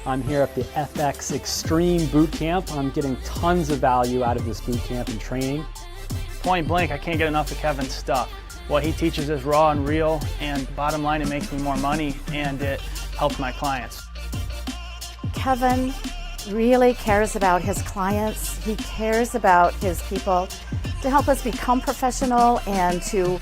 I'm here at the FX Extreme Boot Camp. I'm getting tons of value out of this boot camp and training. Point blank, I can't get enough of Kevin's stuff. What he teaches is raw and real, and bottom line, it makes me more money and it helps my clients. Kevin really cares about his clients. He cares about his people to help us become professional and to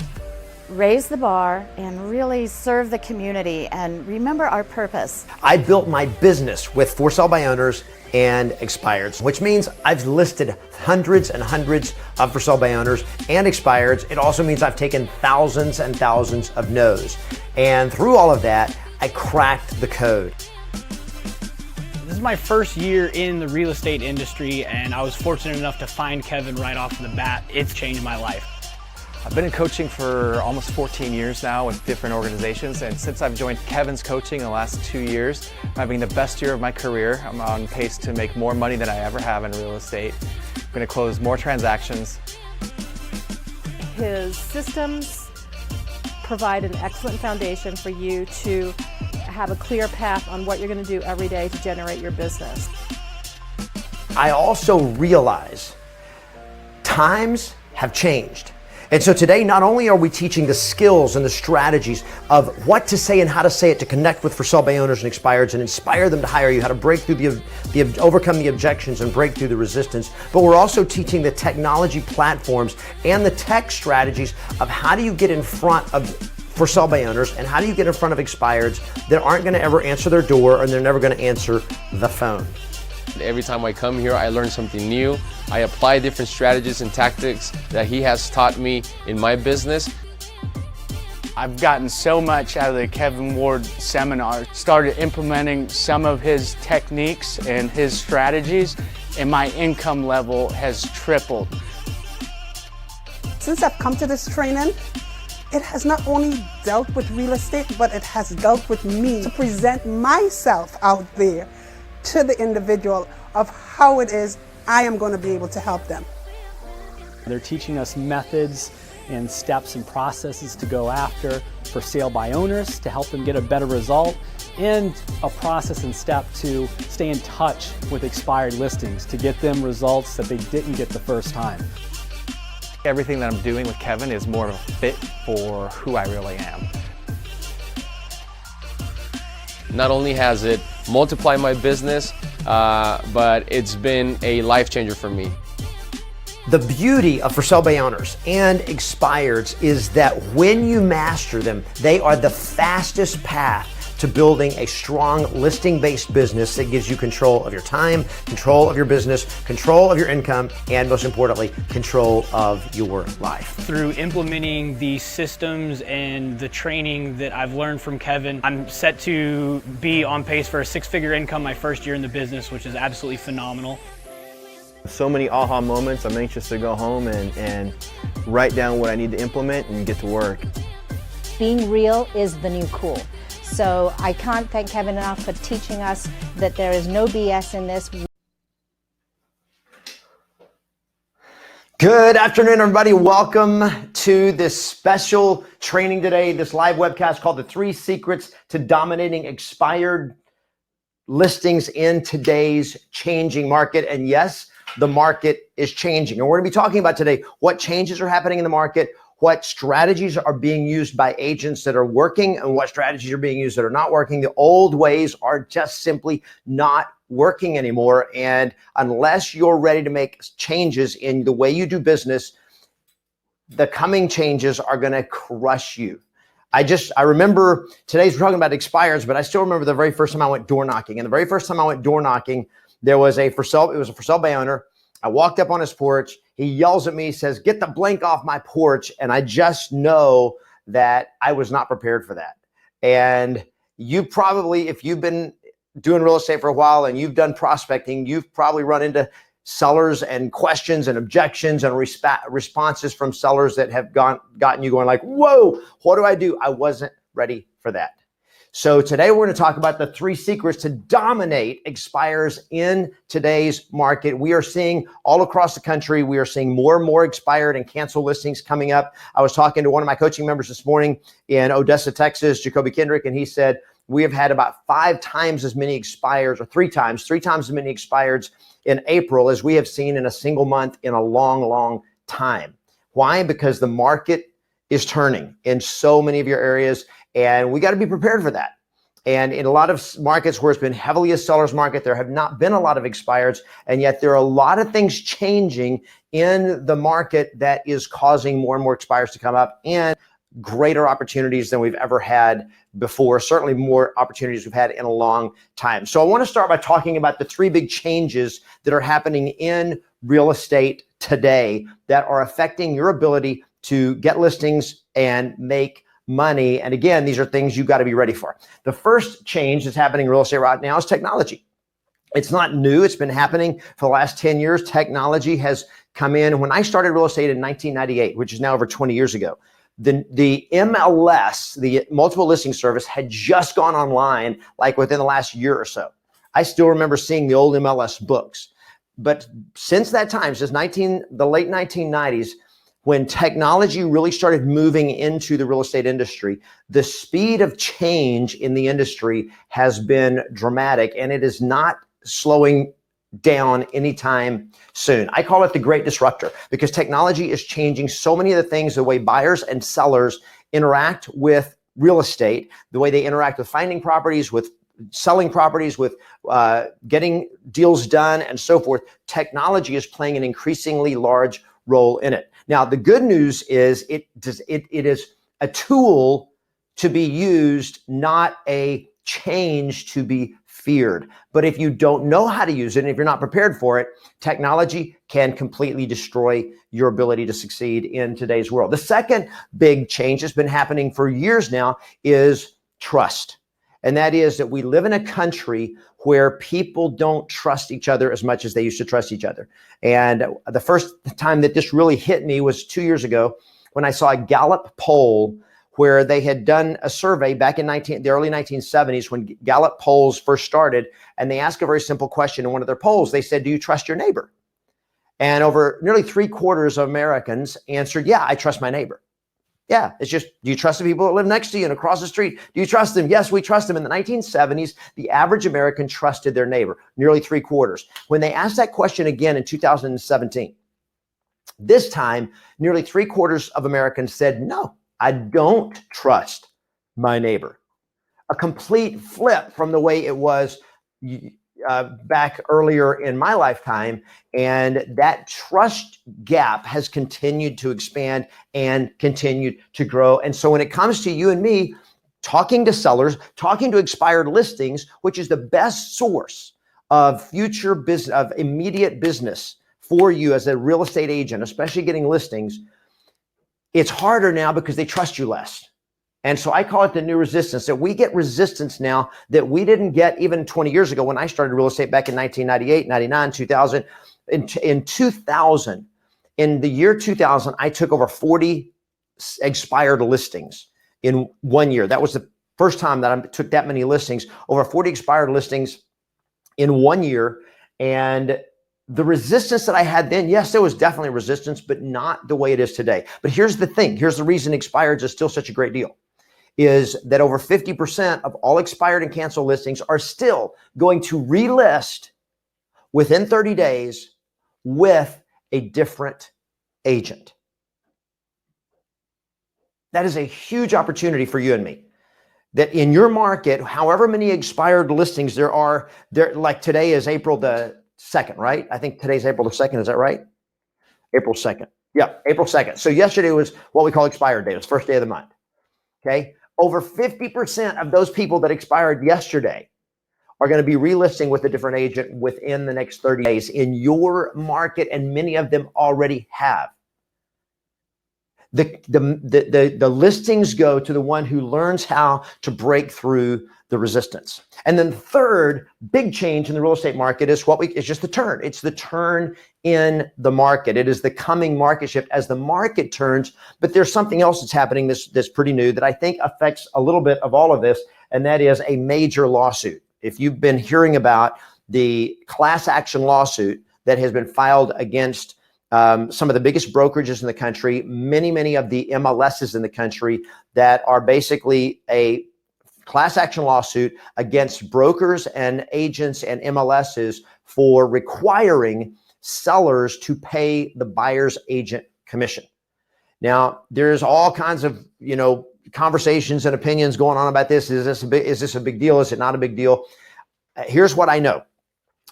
raise the bar and really serve the community and remember our purpose. I built my business with for sale by owners and expireds, which means I've listed hundreds and hundreds of for sale by owners and expireds. It also means I've taken thousands and thousands of no's. And through all of that, I cracked the code. This is my first year in the real estate industry, and I was fortunate enough to find Kevin right off the bat. It's changed my life. I've been in coaching for almost 14 years now with different organizations, and since I've joined Kevin's coaching in the last 2 years, I'm having the best year of my career. I'm on pace to make more money than I ever have in real estate. I'm going to close more transactions. His systems provide an excellent foundation for you to have a clear path on what you're going to do every day to generate your business. I also realize times have changed. And so today, not only are we teaching the skills and the strategies of what to say and how to say it to connect with for sale by owners and expireds and inspire them to hire you, how to break through overcome the objections and break through the resistance, but we're also teaching the technology platforms and the tech strategies of how do you get in front of for sale by owners and how do you get in front of expireds that aren't going to ever answer their door and they're never going to answer the phone. Every time I come here, I learn something new. I apply different strategies and tactics that he has taught me in my business. I've gotten so much out of the Kevin Ward seminar, started implementing some of his techniques and his strategies, and my income level has tripled. Since I've come to this training, it has not only dealt with real estate, but it has dealt with me to present myself out there to the individual of how it is I am going to be able to help them. They're teaching us methods and steps and processes to go after for sale by owners to help them get a better result, and a process and step to stay in touch with expired listings to get them results that they didn't get the first time. Everything that I'm doing with Kevin is more of a fit for who I really am. Not only has it multiplied my business, but it's been a life changer for me. The beauty of for sale by owners and expireds is that when you master them, they are the fastest path to building a strong listing-based business that gives you control of your time, control of your business, control of your income, and most importantly, control of your life. Through implementing the systems and the training that I've learned from Kevin, I'm set to be on pace for a six-figure income my first year in the business, which is absolutely phenomenal. So many aha moments. I'm anxious to go home and write down what I need to implement and get to work. Being real is the new cool. So I can't thank Kevin enough for teaching us that there is no BS in this. Good afternoon, everybody. Welcome to this special training today, this live webcast called The 3 Secrets to Dominating Expired Listings in Today's Changing Market. And yes, the market is changing. And we're going to be talking about today what changes are happening in the market, what strategies are being used by agents that are working, and what strategies are being used that are not working. The old ways are just simply not working anymore. And unless you're ready to make changes in the way you do business, the coming changes are going to crush you. I remember today's we're talking about expires, but I still remember the very first time I went door knocking. And the very first time I went door knocking, it was a for sale by owner. I walked up on his porch. He yells at me, says, "Get the blank off my porch." And I just know that I was not prepared for that. And you probably, if you've been doing real estate for a while and you've done prospecting, you've probably run into sellers and questions and objections and responses from sellers that have gotten you going like, whoa, what do I do? I wasn't ready for that. So today we're going to talk about the 3 secrets to dominate expires in today's market. We are seeing all across the country, we are seeing more and more expired and cancel listings coming up. I was talking to one of my coaching members this morning in Odessa, Texas, Jacoby Kendrick, and he said, we have had about 5 times as many expires, or 3 times as many expireds in April as we have seen in a single month in a long, long time. Why? Because the market is turning in so many of your areas, and we got to be prepared for that. And in a lot of markets where it's been heavily a seller's market, there have not been a lot of expireds, and yet there are a lot of things changing in the market that is causing more and more expires to come up, and greater opportunities than we've ever had before, certainly more opportunities we've had in a long time. So I want to start by talking about the 3 big changes that are happening in real estate today that are affecting your ability to get listings and make money. And again, these are things you've got to be ready for. The first change that's happening in real estate right now is technology. It's not new. It's been happening for the last 10 years. Technology has come in. When I started real estate in 1998, which is now over 20 years ago, the MLS, the multiple listing service, had just gone online like within the last year or so. I still remember seeing the old MLS books. But since that time, since the late 1990s, when technology really started moving into the real estate industry, the speed of change in the industry has been dramatic, and it is not slowing down anytime soon. I call it the great disruptor because technology is changing so many of the things, the way buyers and sellers interact with real estate, the way they interact with finding properties, with selling properties, with getting deals done, and so forth. Technology is playing an increasingly large role in it. Now, the good news is it is a tool to be used, not a change to be feared. But if you don't know how to use it, and if you're not prepared for it, technology can completely destroy your ability to succeed in today's world. The second big change that's been happening for years now is trust. And that is that we live in a country where people don't trust each other as much as they used to trust each other. And the first time that this really hit me was 2 years ago when I saw a Gallup poll where they had done a survey back in the early 1970s when Gallup polls first started. And they asked a very simple question in one of their polls. They said, do you trust your neighbor? And over nearly 3/4 of Americans answered, yeah, I trust my neighbor. Yeah, it's just, do you trust the people that live next to you and across the street? Do you trust them? Yes, we trust them. In the 1970s, the average American trusted their neighbor, nearly 3/4. When they asked that question again in 2017, this time, nearly 3/4 of Americans said, no, I don't trust my neighbor. A complete flip from the way it was back earlier in my lifetime. And that trust gap has continued to expand and continued to grow. And so when it comes to you and me, talking to sellers, talking to expired listings, which is the best source of future business, of immediate business for you as a real estate agent, especially getting listings, it's harder now because they trust you less. And so I call it the new resistance, that we get resistance now that we didn't get even 20 years ago when I started real estate back in 1998, 99, 2000. In 2000, in the year 2000, I took over 40 expired listings in 1 year. That was the first time that I took that many listings, over 40 expired listings in 1 year. And the resistance that I had then, yes, there was definitely resistance, but not the way it is today. But here's the thing. Here's the reason expireds is still such a great deal, is that over 50% of all expired and canceled listings are still going to relist within 30 days with a different agent. That is a huge opportunity for you and me. That in your market, however many expired listings there are, like today is April the 2nd, right? I think today's April the 2nd. Is that right? April 2nd. Yeah, April 2nd. So yesterday was what we call expired day. It was first day of the month. Okay. Over 50% of those people that expired yesterday are going to be relisting with a different agent within the next 30 days in your market, and many of them already have. The listings go to the one who learns how to break through the resistance. And then the third big change in the real estate market is it's just the turn. It's the turn in the market. It is the coming market shift as the market turns. But there's something else that's happening that's pretty new that I think affects a little bit of all of this, and that is a major lawsuit. If you've been hearing about the class action lawsuit that has been filed against some of the biggest brokerages in the country, many of the MLSs in the country that are basically a class action lawsuit against brokers and agents and MLSs for requiring sellers to pay the buyer's agent commission. Now, there's all kinds of, conversations and opinions going on about this. Is this a big deal? Is it not a big deal? Here's what I know.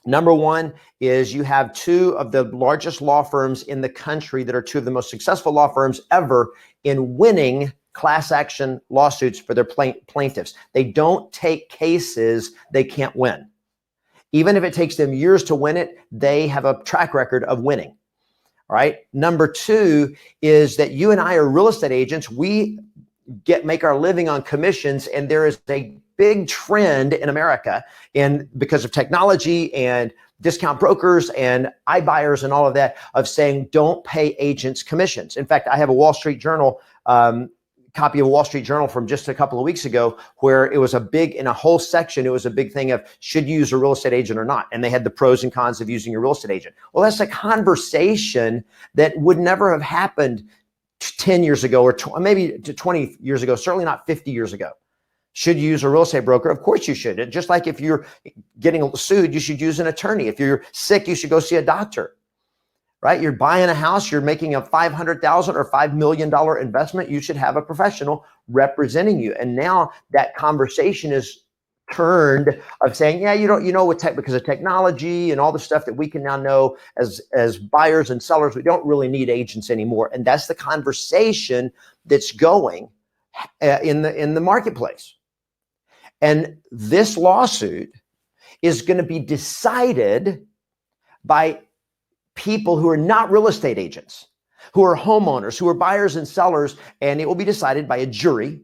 Number one is you have two of the largest law firms in the country that are two of the most successful law firms ever in winning class action lawsuits for their plaintiffs. They don't take cases they can't win. Even if it takes them years to win it, they have a track record of winning. All right. Number two is that you and I are real estate agents. We make our living on commissions, and there is a big trend in America, and because of technology and discount brokers and iBuyers and all of that, of saying don't pay agents commissions. In fact, I have a Wall Street Journal copy of Wall Street Journal from just a couple of weeks ago, where it was in a whole section, it was a big thing of should you use a real estate agent or not. And they had the pros and cons of using a real estate agent. Well, that's a conversation that would never have happened 10 years ago or maybe 20 years ago, certainly not 50 years ago. Should you use a real estate broker? Of course you should. Just like if you're getting sued, you should use an attorney. If you're sick, you should go see a doctor. Right? You're buying a house, you're making a $500,000 or $5 million investment, you should have a professional representing you. And now that conversation is turned of saying, yeah, because of technology and all the stuff that we can now know as buyers and sellers, we don't really need agents anymore. And that's the conversation that's going in the marketplace. And this lawsuit is going to be decided by people who are not real estate agents, who are homeowners, who are buyers and sellers, and it will be decided by a jury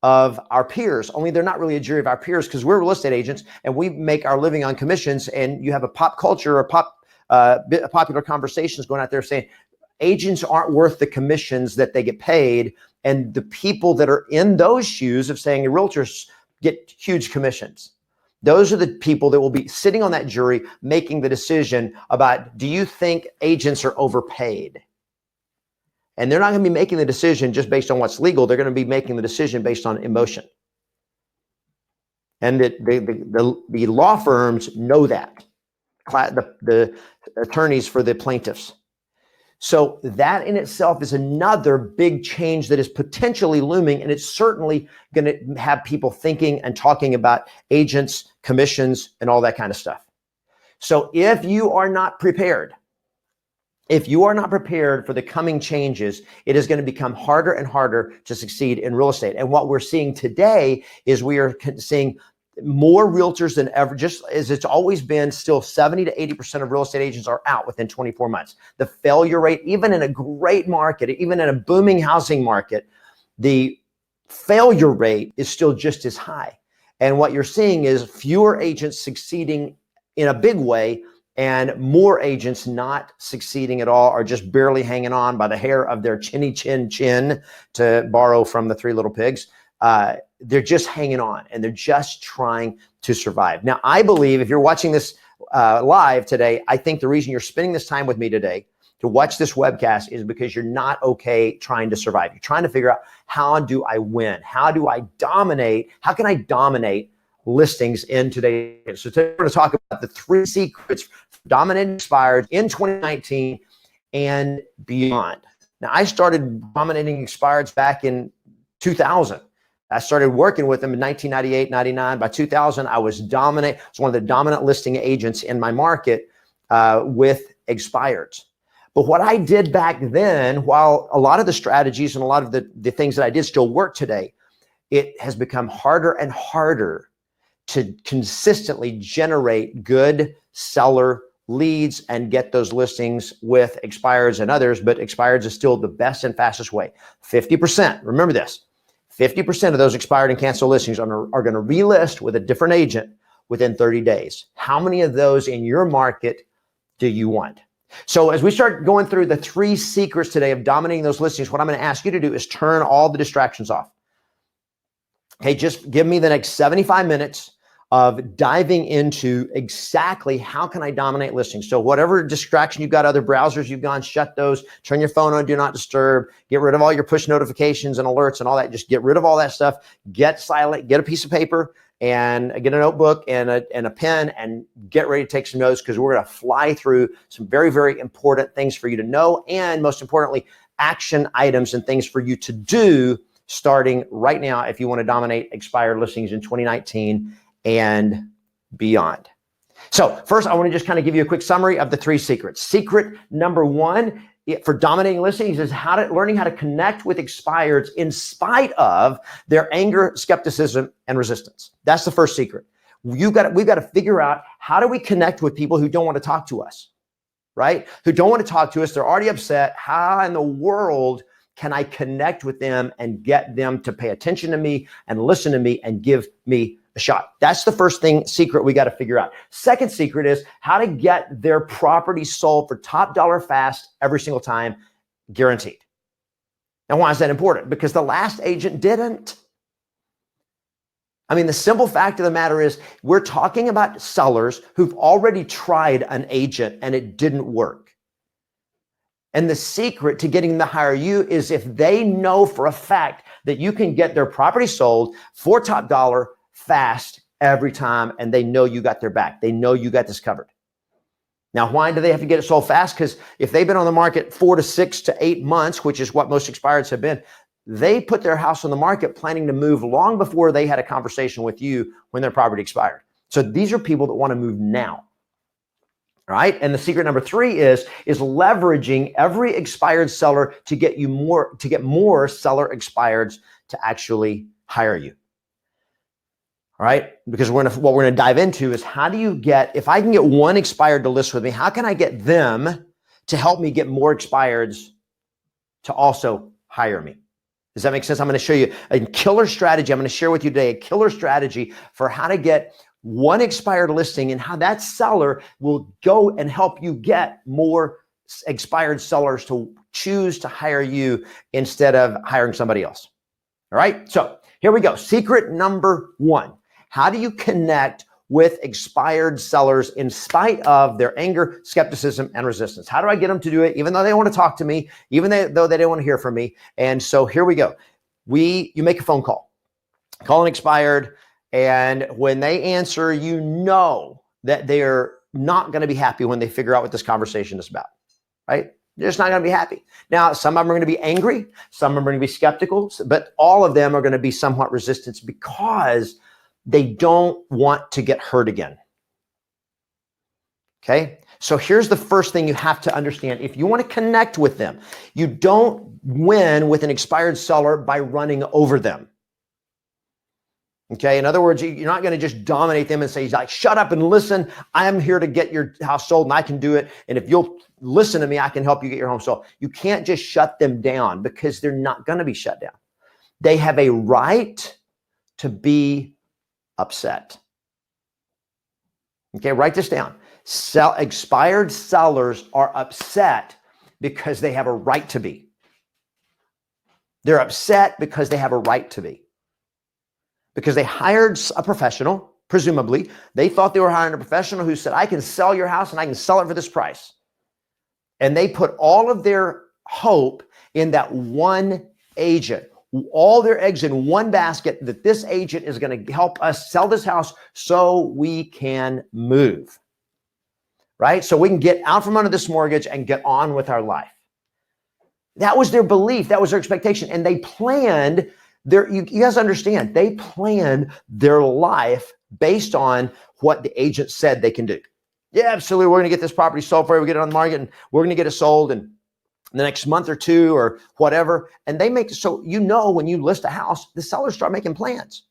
of our peers. Only they're not really a jury of our peers because we're real estate agents and we make our living on commissions, and you have a pop culture or popular conversations going out there saying agents aren't worth the commissions that they get paid, and the people that are in those shoes of saying realtors get huge commissions. Those are the people that will be sitting on that jury making the decision about, do you think agents are overpaid? And they're not going to be making the decision just based on what's legal. They're going to be making the decision based on emotion. And the law firms know that, the attorneys for the plaintiffs. So that in itself is another big change that is potentially looming, and it's certainly going to have people thinking and talking about agents, commissions, and all that kind of stuff. So if you are not prepared for the coming changes, it is going to become harder and harder to succeed in real estate. And what we're seeing today is we are seeing more realtors than ever, just as it's always been. Still 70 to 80% of real estate agents are out within 24 months. The failure rate, even in a great market, even in a booming housing market, the failure rate is still just as high. And what you're seeing is fewer agents succeeding in a big way and more agents not succeeding at all, or just barely hanging on by the hair of their chinny chin, to borrow from the Three Little Pigs. They're just hanging on and they're just trying to survive. Now, I believe if you're watching this live today, I think the reason you're spending this time with me today to watch this webcast is because you're not okay trying to survive. You're trying to figure out, how do I win? How do I dominate? How can I dominate listings in today? So today we're going to talk about the 3 secrets for dominating expireds in 2019 and beyond. Now, I started dominating expireds back in 2000. I started working with them in 1998, 99. By 2000, I was one of the dominant listing agents in my market with expireds. But what I did back then, while a lot of the strategies and a lot of the things that I did still work today, it has become harder and harder to consistently generate good seller leads and get those listings with expireds and others. But expireds is still the best and fastest way. 50%, remember this, 50% of those expired and canceled listings are going to relist with a different agent within 30 days. How many of those in your market do you want? So as we start going through the 3 secrets today of dominating those listings, what I'm going to ask you to do is turn all the distractions off. Okay, just give me the next 75 minutes. of diving into exactly how can I dominate listings. So whatever distraction you've got, other browsers you've gone, shut those, turn your phone on, do not disturb, get rid of all your push notifications and alerts and all that. Just get rid of all that stuff, get silent, get a piece of paper and get a notebook and a pen and get ready to take some notes, because we're going to fly through some very, very important things for you to know, and most importantly, action items and things for you to do starting right now if you want to dominate expired listings in 2019 and beyond. So first, I want to just kind of give you a quick summary of the 3 secrets. Secret number 1 for dominating listings is learning how to connect with expireds in spite of their anger, skepticism, and resistance. That's the first secret. We've got to figure out, how do we connect with people who don't want to talk to us, right? Who don't want to talk to us. They're already upset. How in the world can I connect with them and get them to pay attention to me and listen to me and give me a shot? That's the first secret we got to figure out. Second secret is how to get their property sold for top dollar fast every single time, guaranteed. And why is that important? Because the last agent didn't. I mean, the simple fact of the matter is, we're talking about sellers who've already tried an agent and it didn't work. And the secret to getting them to hire you is if they know for a fact that you can get their property sold for top dollar fast every time, and they know you got their back. They know you got this covered. Now, why do they have to get it sold fast? Because if they've been on the market 4 to 6 to 8 months, which is what most expireds have been, they put their house on the market planning to move long before they had a conversation with you when their property expired. So these are people that want to move now. All right. And the secret number 3 is leveraging every expired seller to get more seller expireds to actually hire you. All right. Because what we're going to dive into is, how do you get, if I can get one expired to list with me, how can I get them to help me get more expireds to also hire me? Does that make sense? I'm going to show you a killer strategy. I'm going to share with you today a killer strategy for how to get one expired listing and how that seller will go and help you get more expired sellers to choose to hire you instead of hiring somebody else. All right. So here we go. Secret number 1. How do you connect with expired sellers in spite of their anger, skepticism, and resistance? How do I get them to do it, even though they want to talk to me, even though they don't want to hear from me? And so here we go. You make a phone call, call an expired, and when they answer, you know that they're not going to be happy when they figure out what this conversation is about, right? They're just not going to be happy. Now, some of them are going to be angry, some of them are going to be skeptical, but all of them are going to be somewhat resistant because they don't want to get hurt again. Okay? So here's the first thing you have to understand. If you want to connect with them, you don't win with an expired seller by running over them. Okay. In other words, you're not going to just dominate them and say, like, shut up and listen. I am here to get your house sold and I can do it. And if you'll listen to me, I can help you get your home sold. You can't just shut them down, because they're not going to be shut down. They have a right to be upset. Okay. Write this down. Expired sellers are upset because they have a right to be. They're upset because they have a right to be. Because they hired a professional, presumably. They thought they were hiring a professional who said, I can sell your house and I can sell it for this price. And they put all of their hope in that one agent, all their eggs in one basket, that this agent is going to help us sell this house so we can move, right? So we can get out from under this mortgage and get on with our life. That was their belief. That was their expectation. And they planned you guys understand, they planned their life based on what the agent said they can do. Yeah, absolutely. We're going to get this property sold for you. We get it on the market and we're going to get it sold in the next month or 2 or whatever. And they make, so when you list a house, the sellers start making plans.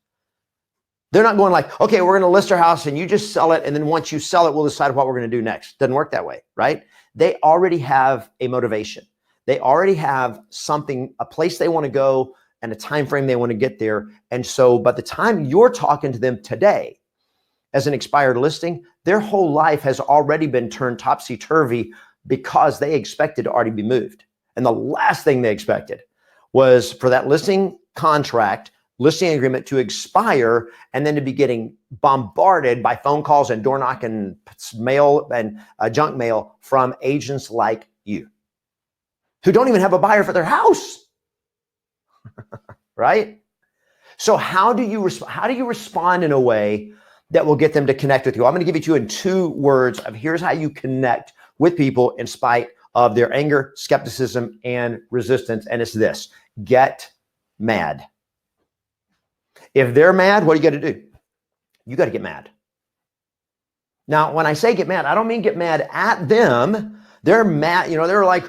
They're not going like, okay, we're going to list our house and you just sell it. And then once you sell it, we'll decide what we're going to do next. Doesn't work that way, right? They already have a motivation. They already have something, a place they want to go, and a time frame they want to get there. And so by the time you're talking to them today as an expired listing, their whole life has already been turned topsy-turvy because they expected to already be moved. And the last thing they expected was for that listing contract listing agreement to expire and then to be getting bombarded by phone calls and door knocking mail and junk mail from agents like you who don't even have a buyer for their house, right? So how do you respond in a way that will get them to connect with you? I'm going to give it to you in 2 words of here's how you connect with people in spite of their anger, skepticism, and resistance. And it's this: get mad. If they're mad, what do you got to do? You got to get mad. Now, when I say get mad, I don't mean get mad at them. They're mad. They're like,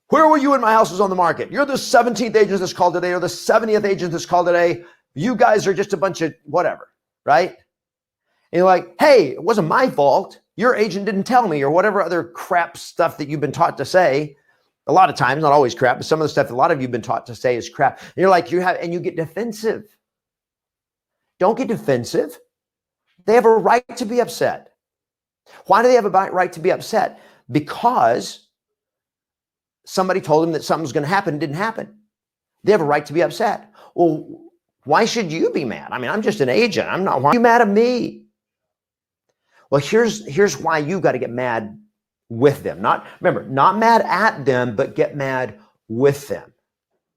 where were you when my house was on the market? You're the 17th agent that's called today or the 70th agent that's called today. You guys are just a bunch of whatever, right? And you're like, hey, it wasn't my fault. Your agent didn't tell me, or whatever other crap stuff that you've been taught to say. A lot of times, not always crap, but some of the stuff a lot of you have been taught to say is crap. And you're like, and you get defensive. Don't get defensive. They have a right to be upset. Why do they have a right to be upset? Because somebody told them that something was going to happen, didn't happen. They have a right to be upset. Well, why should you be mad? I mean, I'm just an agent. Why are you mad at me? Well, here's why you got to get mad with them. Not mad at them, but get mad with them.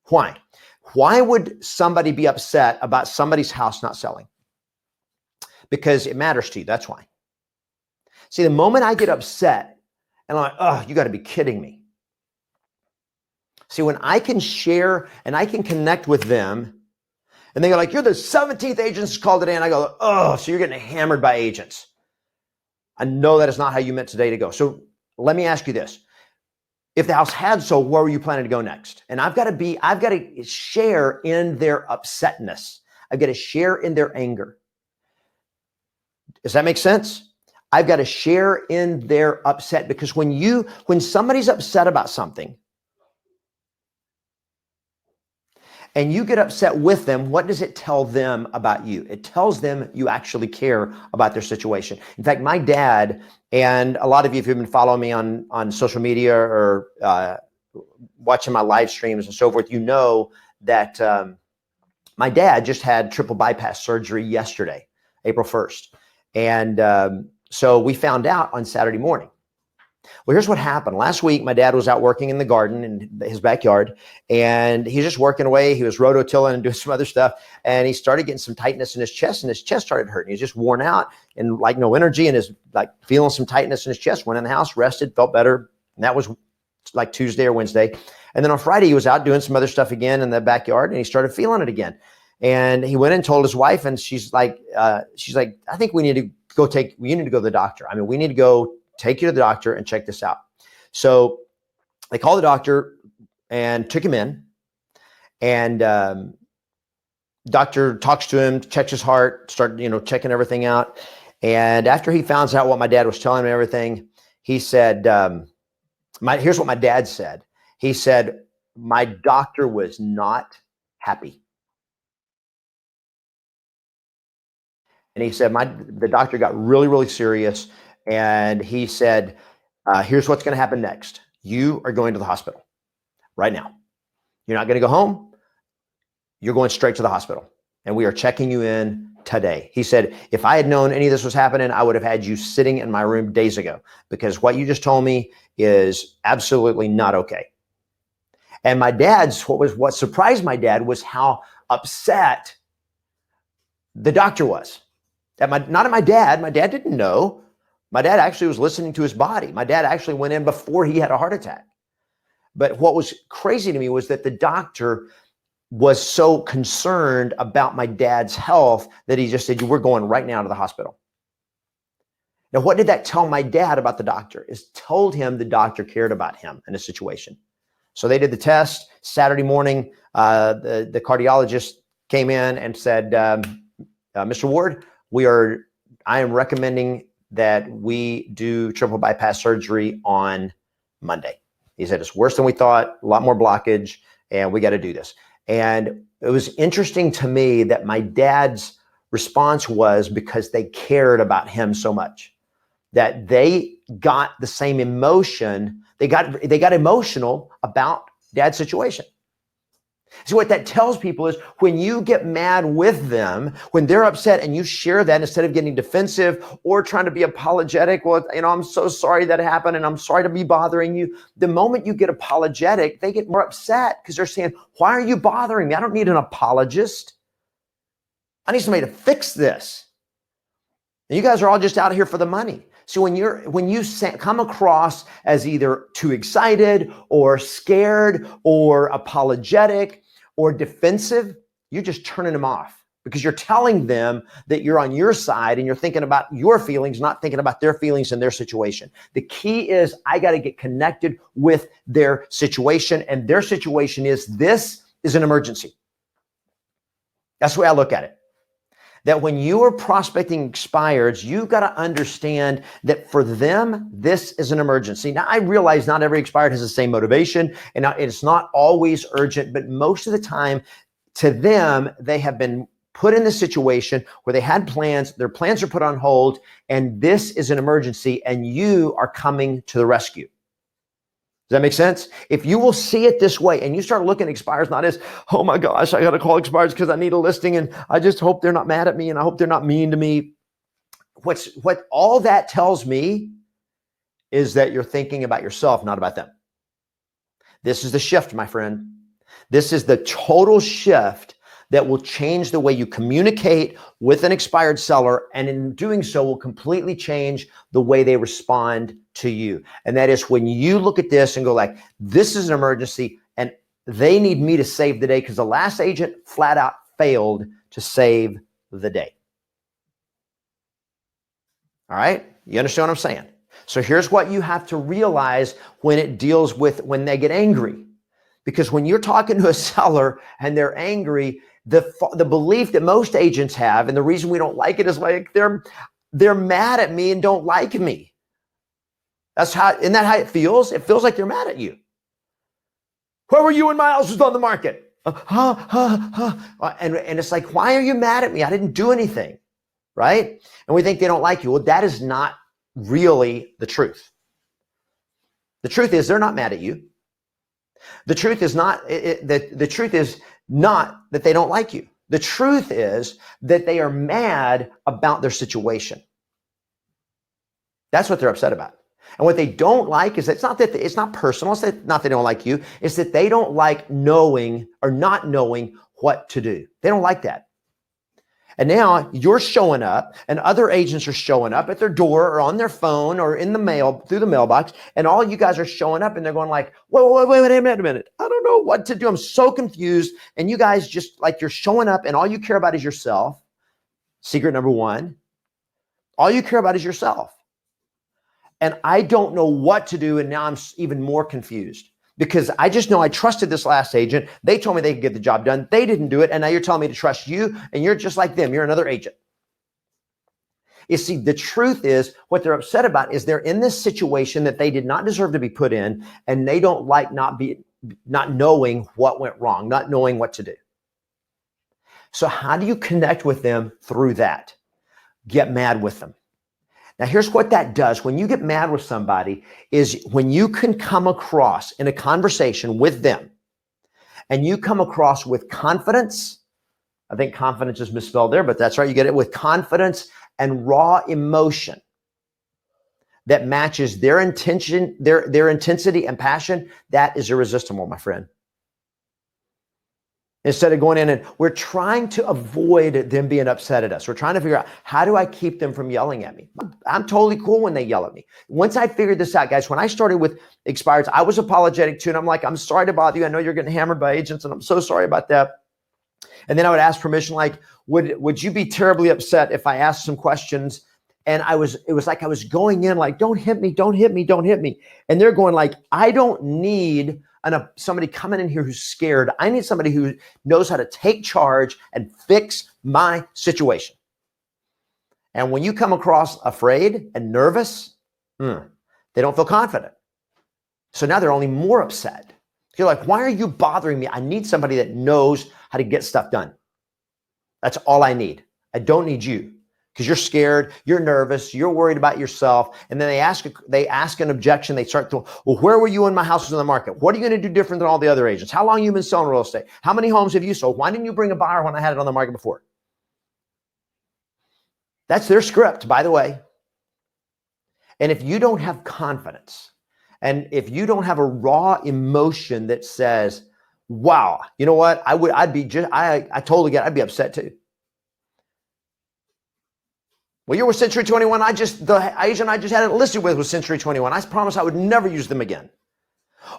Why? Why would somebody be upset about somebody's house not selling? Because it matters to you. That's why. See, the moment I get upset and I'm like, oh, you got to be kidding me. See, when I can share and I can connect with them and they go like, you're the 17th agent called today. And I go, oh, so you're getting hammered by agents. I know that is not how you meant today to go. So let me ask you this. If the house had sold, where were you planning to go next? And I've got to share in their upsetness. I've got to share in their anger. Does that make sense? I've got to share in their upset, because when somebody's upset about something and you get upset with them, what does it tell them about you? It tells them you actually care about their situation. In fact, my dad, and a lot of you who've been following me on social media or watching my live streams and so forth, you know that my dad just had triple bypass surgery yesterday, April 1st. And so we found out on Saturday morning. Well, here's what happened. Last week, my dad was out working in the garden in his backyard, and he's just working away. He was rototilling and doing some other stuff, and he started getting some tightness in his chest, and his chest started hurting. He was just worn out and like no energy, and his like feeling some tightness in his chest. Went in the house, rested, felt better, and that was like Tuesday or Wednesday. And then on Friday, he was out doing some other stuff again in the backyard, and he started feeling it again. And he went and told his wife, and she's like, I think we need to go to the doctor. I mean, we need to go take you to the doctor and check this out. So they called the doctor and took him in, and doctor talks to him, checks his heart, started, checking everything out. And after he found out what my dad was telling him and everything, he said, here's what my dad said. He said, my doctor was not happy. And he said, the doctor got really, really serious. And he said, here's what's going to happen next. You are going to the hospital right now. You're not going to go home. You're going straight to the hospital. And we are checking you in today. He said, if I had known any of this was happening, I would have had you sitting in my room days ago, because what you just told me is absolutely not okay. And my dad's, what surprised my dad was how upset the doctor was. Not at my dad. My dad didn't know. My dad actually was listening to his body. My dad actually went in before he had a heart attack. But what was crazy to me was that the doctor was so concerned about my dad's health that he just said, we're going right now to the hospital. Now, what did that tell my dad about the doctor? It told him the doctor cared about him and his situation. So they did the test. Saturday morning, the cardiologist came in and said, Mr. Ward, I am recommending that we do triple bypass surgery on Monday. He said, it's worse than we thought, a lot more blockage, and we got to do this. And it was interesting to me that my dad's response was because they cared about him so much, that they got the same emotion. They got emotional about dad's situation. So what that tells people is when you get mad with them, when they're upset and you share that instead of getting defensive or trying to be apologetic, well, I'm so sorry that happened and I'm sorry to be bothering you. The moment you get apologetic, they get more upset because they're saying, why are you bothering me? I don't need an apologist. I need somebody to fix this. And you guys are all just out here for the money. So when you come across as either too excited or scared or apologetic or defensive, you're just turning them off because you're telling them that you're on your side and you're thinking about your feelings, not thinking about their feelings and their situation. The key is I got to get connected with their situation, and their situation is this is an emergency. That's the way I look at it. That when you are prospecting expireds, you've got to understand that for them, this is an emergency. Now, I realize not every expired has the same motivation, and it's not always urgent, but most of the time, to them, they have been put in this situation where they had plans, their plans are put on hold, and this is an emergency, and you are coming to the rescue. Does that make sense? If you will see it this way and you start looking at expires not as, oh my gosh, I got to call expires because I need a listing and I just hope they're not mad at me and I hope they're not mean to me. What all that tells me is that you're thinking about yourself, not about them. This is the shift, my friend. This is the total shift that will change the way you communicate with an expired seller, and in doing so will completely change the way they respond to you. And that is when you look at this and go like, this is an emergency and they need me to save the day because the last agent flat out failed to save the day. All right? You understand what I'm saying? So here's what you have to realize when it deals with when they get angry. Because when you're talking to a seller and they're angry, the belief that most agents have, and the reason we don't like it is like they're mad at me and don't like me. Isn't that how it feels? It feels like they're mad at you. Where were you when my house was on the market? And it's like, why are you mad at me? I didn't do anything, right? And we think they don't like you. Well, that is not really the truth. The truth is they're not mad at you. The truth is not the truth is not that they don't like you. The truth is that they are mad about their situation. That's what they're upset about. And what they don't like is that it's not personal. It's not they don't like you. It's that they don't like knowing or not knowing what to do. They don't like that. And now you're showing up and other agents are showing up at their door or on their phone or in the mail, through the mailbox. And all you guys are showing up and they're going like, wait a minute. I don't know what to do. I'm so confused. And you guys just like you're showing up and all you care about is yourself. Secret number one, all you care about is yourself. And I don't know what to do. And now I'm even more confused because I just know I trusted this last agent. They told me they could get the job done. They didn't do it. And now you're telling me to trust you and you're just like them. You're another agent. You see, the truth is what they're upset about is they're in this situation that they did not deserve to be put in. And they don't like not knowing what went wrong, not knowing what to do. So how do you connect with them through that? Get mad with them. Now, here's what that does. When you get mad with somebody is when you can come across in a conversation with them and you come across with confidence. I think confidence is misspelled there, but that's right. You get it with confidence and raw emotion that matches their intention, their intensity and passion. That is irresistible, my friend. Instead of going in and we're trying to avoid them being upset at us. We're trying to figure out how do I keep them from yelling at me? I'm totally cool when they yell at me. Once I figured this out, guys, when I started with expireds, I was apologetic too. And I'm like, I'm sorry to bother you. I know you're getting hammered by agents and I'm so sorry about that. And then I would ask permission, like, would you be terribly upset if I asked some questions? And it was like I was going in like, don't hit me, don't hit me, don't hit me. And they're going like, I don't need somebody coming in here who's scared. I need somebody who knows how to take charge and fix my situation. And when you come across afraid and nervous, they don't feel confident. So now they're only more upset. You're like, why are you bothering me? I need somebody that knows how to get stuff done. That's all I need. I don't need you. because you're scared, you're nervous, you're worried about yourself. And then they ask an objection. They start to, well, where were you when my house was on the market? What are you going to do different than all the other agents? How long have you been selling real estate? How many homes have you sold? Why didn't you bring a buyer when I had it on the market before? That's their script, by the way. And if you don't have confidence, and if you don't have a raw emotion that says, wow, you know what? I totally get it. I'd be upset too. Well, you're with Century 21. The agent I just had it listed with was Century 21. I promised I would never use them again.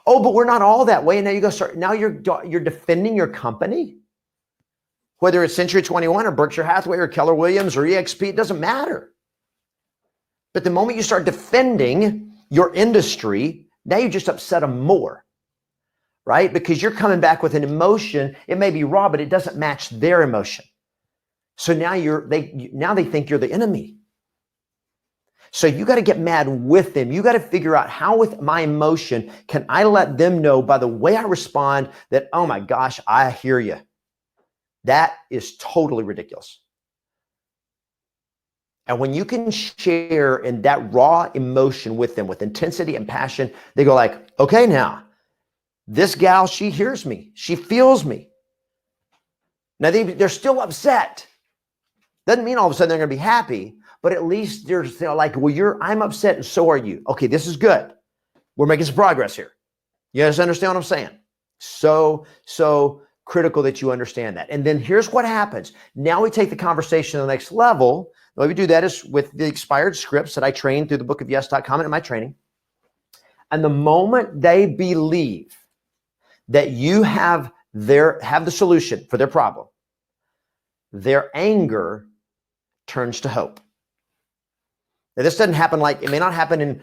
Oh, but we're not all that way. And now you're defending your company. Whether it's Century 21 or Berkshire Hathaway or Keller Williams or EXP, it doesn't matter. But the moment you start defending your industry, now you just upset them more, right? Because you're coming back with an emotion. It may be raw, but it doesn't match their emotion. So now they think you're the enemy. So you got to get mad with them. You got to figure out how with my emotion can I let them know by the way I respond that, oh my gosh, I hear you. That is totally ridiculous. And when you can share in that raw emotion with them with intensity and passion, they go like, okay, now this gal, she hears me. She feels me. Now they're still upset. Doesn't mean all of a sudden they're going to be happy, but at least they're like, well, I'm upset and so are you. Okay, this is good. We're making some progress here. You guys understand what I'm saying? So critical that you understand that. And then here's what happens. Now we take the conversation to the next level. The way we do that is with the expired scripts that I train through the bookofyes.com and in my training. And the moment they believe that you have the solution for their problem, their anger turns to hope. Now, this doesn't happen it may not happen in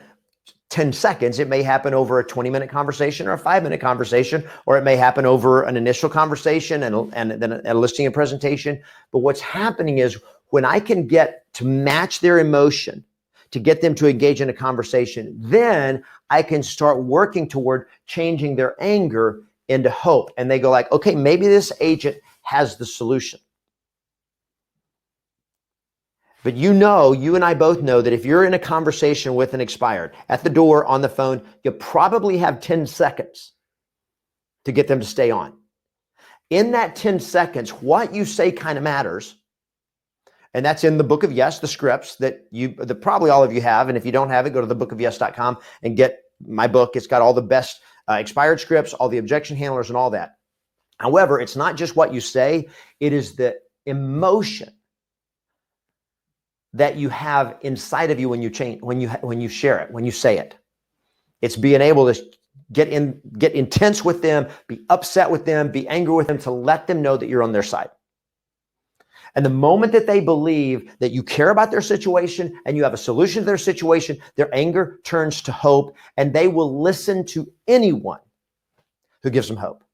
10 seconds. It may happen over a 20-minute conversation or a 5-minute conversation, or it may happen over an initial conversation and then a listing and presentation. But what's happening is when I can get to match their emotion, to get them to engage in a conversation, then I can start working toward changing their anger into hope. And they go like, okay, maybe this agent has the solution. But you and I both know that if you're in a conversation with an expired at the door, on the phone, you probably have 10 seconds to get them to stay on. In that 10 seconds, what you say kind of matters. And that's in the Book of Yes, the scripts that probably all of you have. And if you don't have it, go to thebookofyes.com and get my book. It's got all the best expired scripts, all the objection handlers and all that. However, it's not just what you say. It is the emotion that you have inside of you when you share it, when you say it. It's being able to get intense with them, be upset with them, be angry with them, to let them know that you're on their side. And the moment that they believe that you care about their situation and you have a solution to their situation, their anger turns to hope, and they will listen to anyone who gives them hope.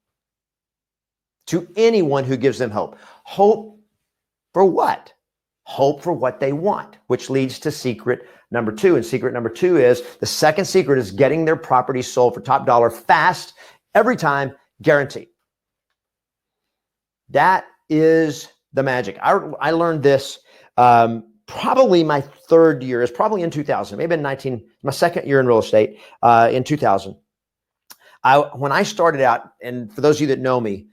To anyone who gives them hope. Hope for what? Hope for what they want, which leads to secret number 2. And secret number 2 is, the second secret is getting their property sold for top dollar fast, every time, guaranteed. That is the magic. I learned this probably my third year, is probably in 2000, maybe in my second year in real estate in 2000. When I started out, and for those of you that know me,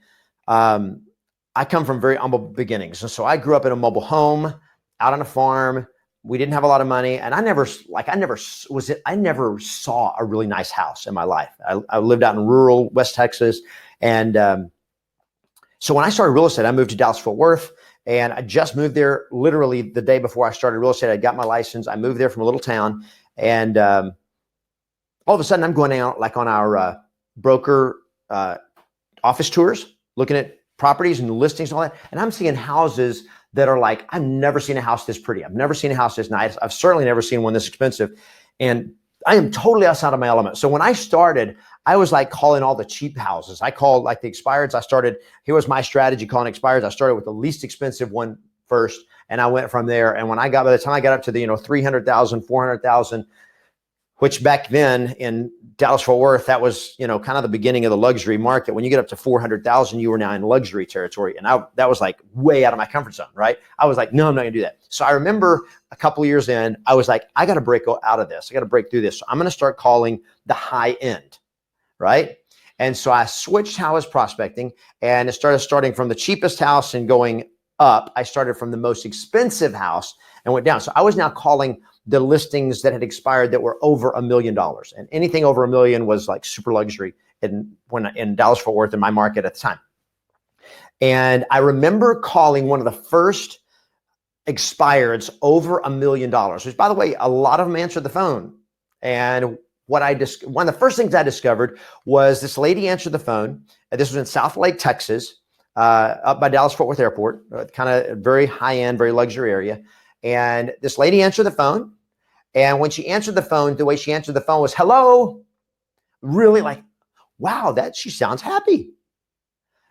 I come from very humble beginnings. And so I grew up in a mobile home, out on a farm. We didn't have a lot of money. And I never saw a really nice house in my life. I lived out in rural West Texas. And so when I started real estate, I moved to Dallas-Fort Worth, and I just moved there literally the day before I started real estate. I got my license. I moved there from a little town. And all of a sudden I'm going out like on our broker office tours, looking at properties and listings and all that. And I'm seeing houses that are like, I've never seen a house this pretty. I've never seen a house this nice. I've certainly never seen one this expensive. And I am totally outside of my element. So when I started, I was like calling all the cheap houses. I called like the expireds. Here was my strategy calling expireds. I started with the least expensive one first, and I went from there. And by the time I got up to the, 300,000, 400,000, which back then in Dallas-Fort Worth, that was, kind of the beginning of the luxury market. When you get up to 400,000, you were now in luxury territory. And that was like way out of my comfort zone, right? I was like, no, I'm not gonna do that. So I remember a couple of years in, I was like, I got to break out of this. I got to break through this. So I'm going to start calling the high end, right? And so I switched how I was prospecting, and it starting from the cheapest house and going up. I started from the most expensive house and went down. So I was now calling the listings that had expired that were over $1 million, and anything over $1 million was like super luxury in Dallas-Fort Worth, in my market at the time. And I remember calling one of the first expireds over $1 million, which, by the way, a lot of them answered the phone. And one of the first things I discovered was this lady answered the phone. This was in South Lake, Texas, up by Dallas-Fort Worth Airport, kind of very high-end, very luxury area. And this lady answered the phone. And when she answered the phone, the way she answered the phone was, hello, really like, wow, she sounds happy.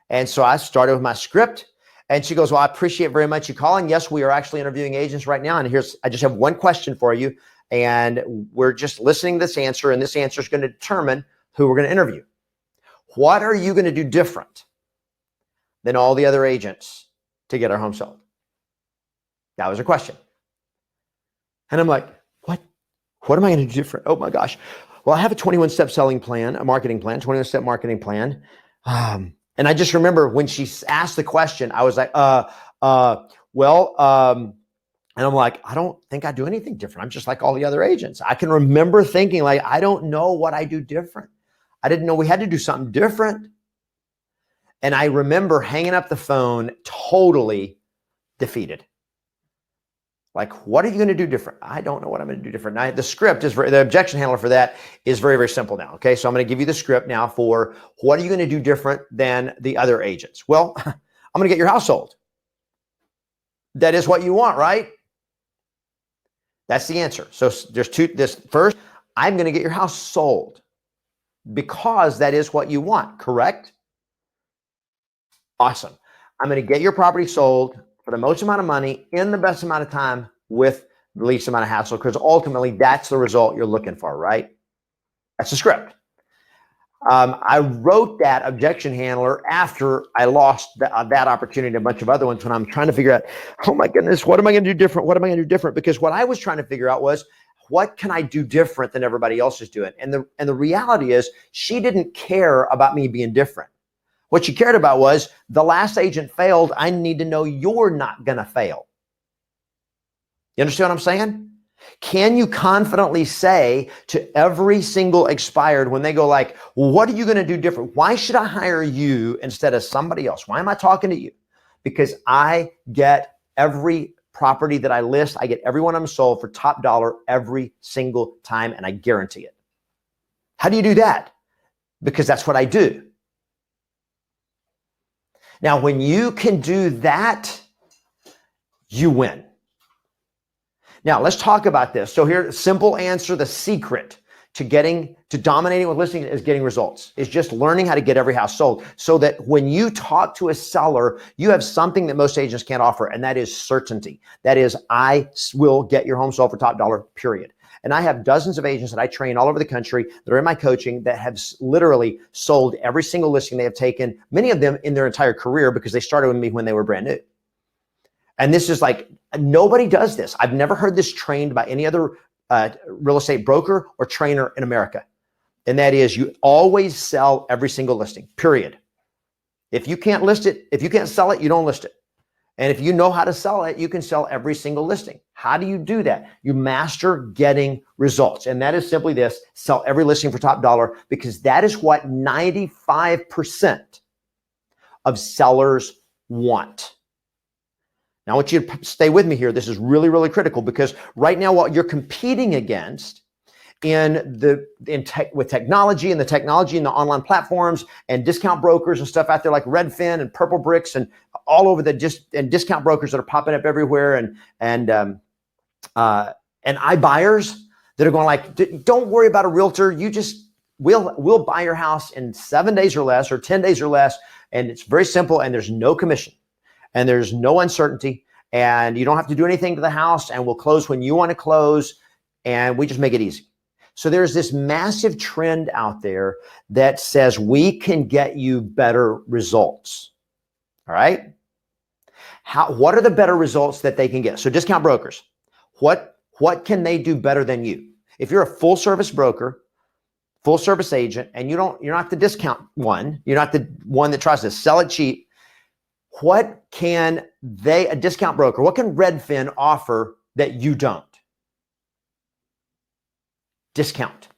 And so I started with my script, and she goes, well, I appreciate very much you calling. Yes, we are actually interviewing agents right now. And I just have one question for you. And we're just listening to this answer, and this answer is going to determine who we're going to interview. What are you going to do different than all the other agents to get our home sold? That was her question. And I'm like, what am I going to do different? Oh my gosh. Well, I have a 21-step selling plan, a marketing plan, 21-step marketing plan. And I just remember when she asked the question, I was like, and I'm like, I don't think I do anything different. I'm just like all the other agents. I can remember thinking like, I don't know what I do different. I didn't know we had to do something different. And I remember hanging up the phone totally defeated. Like, what are you going to do different? I don't know what I'm going to do different. Now, the script is the objection handler for that is very, very simple now. Okay. So I'm going to give you the script now for what are you going to do different than the other agents? Well, I'm going to get your house sold. That is what you want, right? That's the answer. So there's first, I'm going to get your house sold because that is what you want, correct? Awesome. I'm going to get your property sold for the most amount of money in the best amount of time with the least amount of hassle, because ultimately that's the result you're looking for, right? That's the script. I wrote that objection handler after I lost that opportunity and a bunch of other ones when I'm trying to figure out, oh my goodness, what am I going to do different? What am I going to do different? Because what I was trying to figure out was, what can I do different than everybody else is doing? And the reality is, she didn't care about me being different. What she cared about was, the last agent failed. I need to know you're not going to fail. You understand what I'm saying? Can you confidently say to every single expired when they go like, well, what are you going to do different? Why should I hire you instead of somebody else? Why am I talking to you? Because I get every property that I list, I get every one of them sold for top dollar every single time, and I guarantee it. How do you do that? Because that's what I do. Now, when you can do that, you win. Now, let's talk about this. So here, simple answer, the secret to dominating with listings is getting results. It's just learning how to get every house sold, so that when you talk to a seller, you have something that most agents can't offer, and that is certainty. That is, I will get your home sold for top dollar, period. And I have dozens of agents that I train all over the country that are in my coaching that have literally sold every single listing they have taken, many of them in their entire career, because they started with me when they were brand new. And this is like, nobody does this. I've never heard this trained by any other real estate broker or trainer in America. And that is, you always sell every single listing, period. If you can't list it, if you can't sell it, you don't list it. And if you know how to sell it, you can sell every single listing. How do you do that? You master getting results. And that is simply this: sell every listing for top dollar, because that is what 95% of sellers want. Now, I want you to stay with me here. This is really, really critical, because right now, what you're competing against with technology and the online platforms and discount brokers and stuff out there like Redfin and Purple Bricks and all over and discount brokers that are popping up everywhere, and iBuyers that are going like, don't worry about a realtor. We'll buy your house in 7 days or less, or 10 days or less. And it's very simple, and there's no commission and there's no uncertainty, and you don't have to do anything to the house, and we'll close when you want to close, and we just make it easy. So there's this massive trend out there that says we can get you better results. All right. What are the better results that they can get? So discount brokers, what can they do better than you? If you're a full service broker, full service agent, and you're not the discount one, you're not the one that tries to sell it cheap. What can a discount broker, what can Redfin offer that you don't? Discount.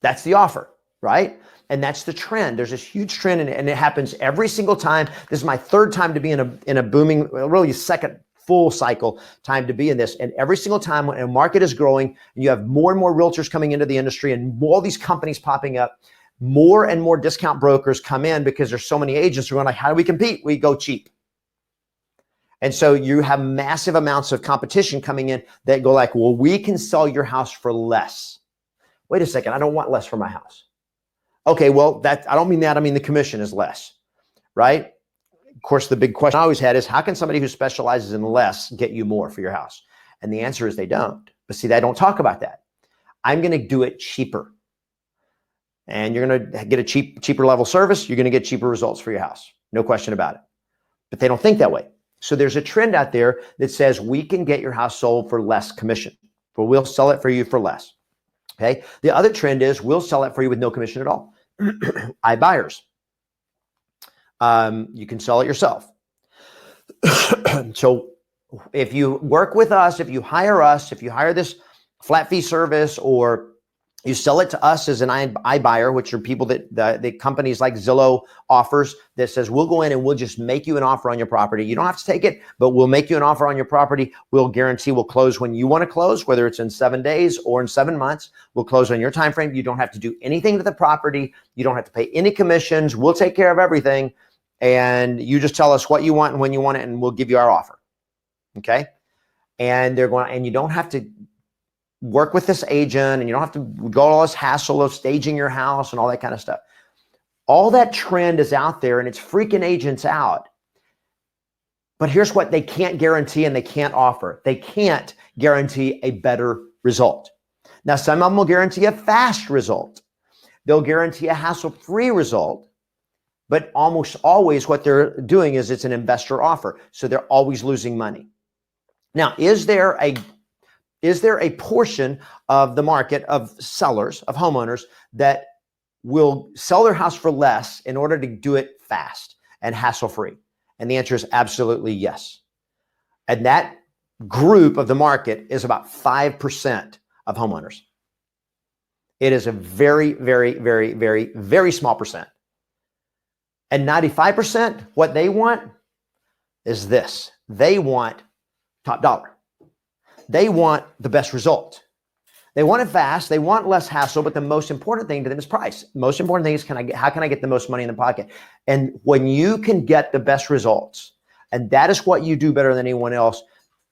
That's the offer, right? And that's the trend. There's this huge trend, and it happens every single time. This is my third time to be in a booming, really second full cycle time to be in this. And every single time when a market is growing and you have more and more realtors coming into the industry and all these companies popping up, more and more discount brokers come in because there's so many agents who are like, how do we compete? We go cheap. And so you have massive amounts of competition coming in that go like, well, we can sell your house for less. Wait a second, I don't want less for my house. Okay, well, I don't mean that. I mean the commission is less, right? Of course, the big question I always had is, how can somebody who specializes in less get you more for your house? And the answer is they don't. But see, they don't talk about that. I'm going to do it cheaper. And you're going to get a cheaper level service. You're going to get cheaper results for your house. No question about it. But they don't think that way. So there's a trend out there that says we can get your house sold for less commission, but we'll sell it for you for less. Okay. The other trend is we'll sell it for you with no commission at all. iBuyers. You can sell it yourself. So if you work with us, if you hire this flat fee service, or you sell it to us as an iBuyer, which are people that the companies like Zillow offers that says, we'll go in and we'll just make you an offer on your property. You don't have to take it, but we'll make you an offer on your property. We'll guarantee we'll close when you want to close, whether it's in 7 days or in 7 months. We'll close on your time frame. You don't have to do anything to the property. You don't have to pay any commissions. We'll take care of everything. And you just tell us what you want and when you want it, and we'll give you our offer. Okay. And and you don't have to work with this agent, and you don't have to go all this hassle of staging your house and all that kind of stuff. All that trend is out there, and it's freaking agents out. But here's what they can't guarantee and they can't offer. They can't guarantee a better result. Now, some of them will guarantee a fast result. They'll guarantee a hassle-free result. But almost always what they're doing is it's an investor offer. So they're always losing money. Now, is there a portion of the market of sellers, of homeowners, that will sell their house for less in order to do it fast and hassle-free? And the answer is absolutely yes. And that group of the market is about 5% of homeowners. It is a very, very, very, very, very small percent. And 95%, what they want is this. They want top dollar. They want the best result. They want it fast. They want less hassle, but the most important thing to them is price. The most important thing is how can I get the most money in the pocket? And when you can get the best results, and that is what you do better than anyone else,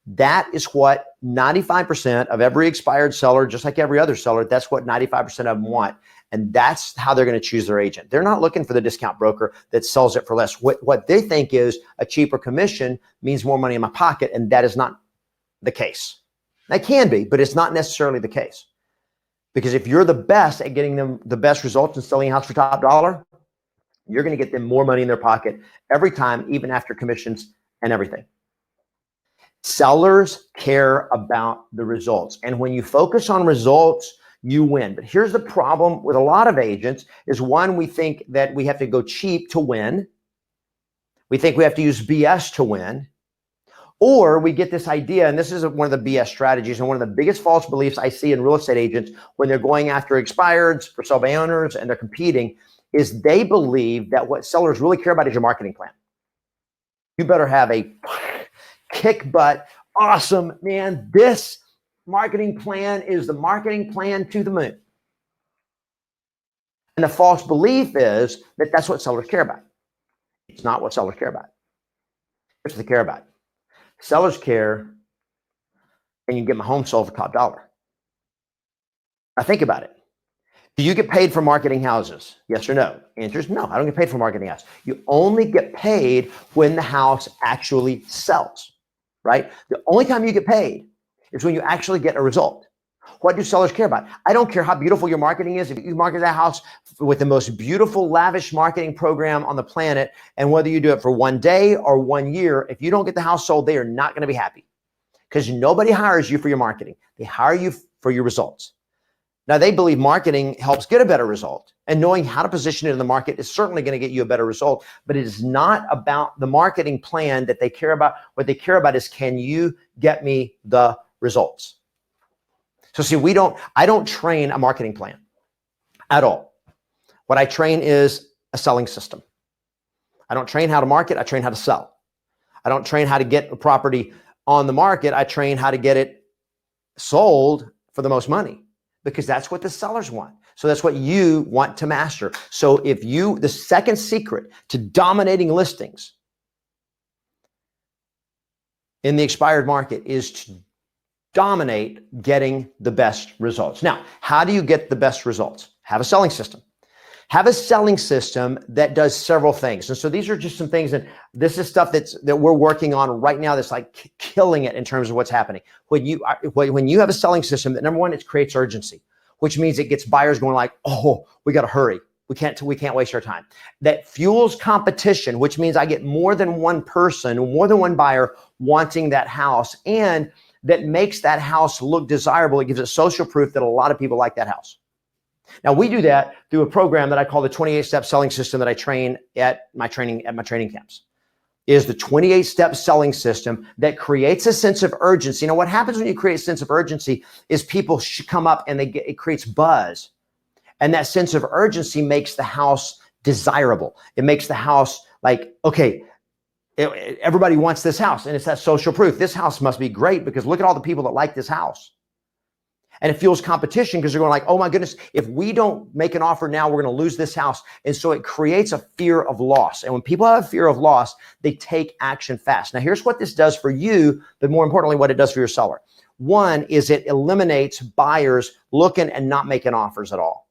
that is what 95% of every expired seller, just like every other seller, that's what 95% of them want. And that's how they're going to choose their agent. They're not looking for the discount broker that sells it for less. What they think is a cheaper commission means more money in my pocket, and that is not the case. That can be, but it's not necessarily the case. Because if you're the best at getting them the best results and selling a house for top dollar, you're going to get them more money in their pocket every time, even after commissions and everything. Sellers care about the results. And when you focus on results, you win. But here's the problem with a lot of agents is, one, we think that we have to go cheap to win. We think we have to use BS to win. Or we get this idea, and this is one of the BS strategies and one of the biggest false beliefs I see in real estate agents when they're going after expireds for sale by owners and they're competing, is they believe that what sellers really care about is your marketing plan. You better have a kick butt, awesome, man, this marketing plan is the marketing plan to the moon. And the false belief is that that's what sellers care about. It's not what sellers care about. Here's what they care about. Sellers care, and you get my home sold for top dollar. Now think about it. Do you get paid for marketing houses? Yes or no? Answer is no, I don't get paid for marketing houses. You only get paid when the house actually sells, right? The only time you get paid is when you actually get a result. What do sellers care about? I don't care how beautiful your marketing is. If you market that house with the most beautiful, lavish marketing program on the planet, and whether you do it for 1 day or 1 year, if you don't get the house sold, they are not going to be happy, because nobody hires you for your marketing. They hire you for your results. Now, they believe marketing helps get a better result, and knowing how to position it in the market is certainly going to get you a better result, but it is not about the marketing plan that they care about. What they care about is, can you get me the results? So see, I don't train a marketing plan at all. What I train is a selling system. I don't train how to market, I train how to sell. I don't train how to get a property on the market, I train how to get it sold for the most money, because that's what the sellers want. So that's what you want to master. So the second secret to dominating listings in the expired market is to dominate getting the best results. Now, how do you get the best results? Have a selling system. Have a selling system that does several things. And so these are just some things, and this is stuff that we're working on right now that's like killing it in terms of what's happening. When you have a selling system, that number one, it creates urgency, which means it gets buyers going like, oh, we got to hurry. We can't waste our time. That fuels competition, which means I get more than one person, more than one buyer wanting that house, and that makes that house look desirable. It gives it social proof that a lot of people like that house. Now, we do that through a program that I call the 28-step selling system that I train at my training camps. It is the 28-step selling system that creates a sense of urgency. You know, what happens when you create a sense of urgency is people come up and it creates buzz. And that sense of urgency makes the house desirable. It makes the house like, okay, everybody wants this house, and it's that social proof. This house must be great because look at all the people that like this house. And it fuels competition because they're going like, oh my goodness, if we don't make an offer now, we're going to lose this house. And so it creates a fear of loss. And when people have a fear of loss, they take action fast. Now, here's what this does for you, but more importantly, what it does for your seller. One is it eliminates buyers looking and not making offers at all.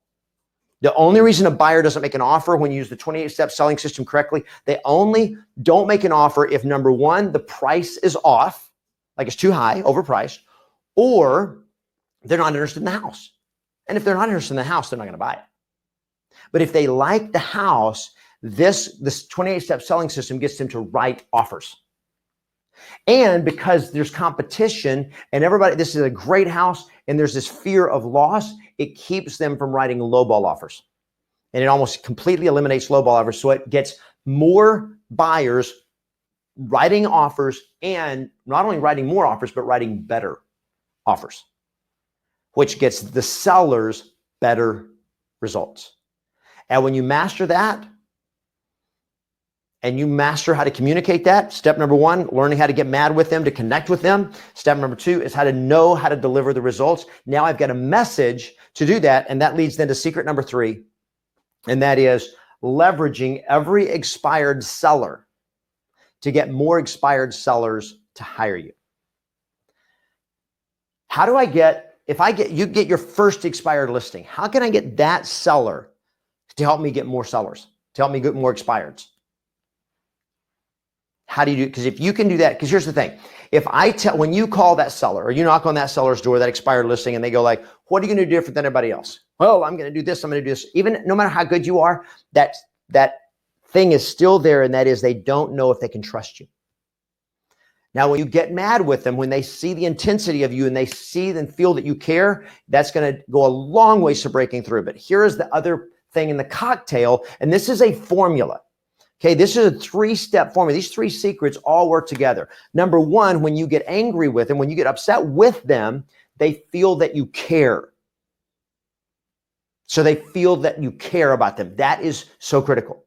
The only reason a buyer doesn't make an offer when you use the 28-step selling system correctly, they only don't make an offer if, number one, the price is off, like it's too high, overpriced, or they're not interested in the house. And if they're not interested in the house, they're not going to buy it. But if they like the house, this 28-step selling system gets them to write offers. And because there's competition and everybody, this is a great house, and there's this fear of loss, it keeps them from writing lowball offers. And it almost completely eliminates lowball offers. So it gets more buyers writing offers, and not only writing more offers, but writing better offers, which gets the sellers better results. And when you master that, and you master how to communicate that, step number one, learning how to get mad with them, to connect with them. Step number two is how to know how to deliver the results. Now I've got a message to do that, and that leads then to secret number three, and that is leveraging every expired seller to get more expired sellers to hire you. How do I get, you get your first expired listing, how can I get that seller to help me get more sellers, to help me get more expireds? How do you do it? Because if you can do that, because here's the thing. When you call that seller or you knock on that seller's door, that expired listing, and they go like, what are you going to do different than everybody else? Well, I'm going to do this. I'm going to do this. Even no matter how good you are, that thing is still there. And that is, they don't know if they can trust you. Now, when you get mad with them, when they see the intensity of you and they see and feel that you care, that's going to go a long ways to breaking through. But here is the other thing in the cocktail. And this is a formula. Okay, this is a 3-step formula. These 3 secrets all work together. Number one, when you get angry with them, when you get upset with them, they feel that you care. So they feel that you care about them. That is so critical.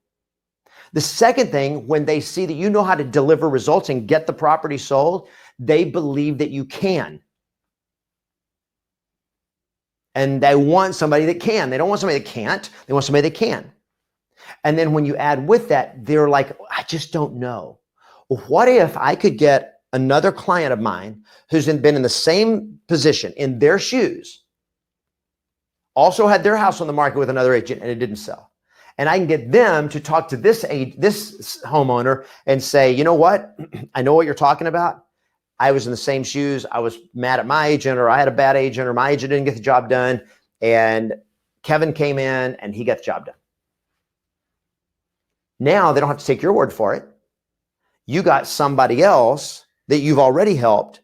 The second thing, when they see that you know how to deliver results and get the property sold, they believe that you can. And they want somebody that can. They don't want somebody that can't. They want somebody that can. And then when you add with that, they're like, I just don't know. Well, what if I could get another client of mine who's been in the same position, in their shoes, also had their house on the market with another agent and it didn't sell. And I can get them to talk to this homeowner and say, you know what? I know what you're talking about. I was in the same shoes. I was mad at my agent, or I had a bad agent, or my agent didn't get the job done. And Kevin came in and he got the job done. Now they don't have to take your word for it. You got somebody else that you've already helped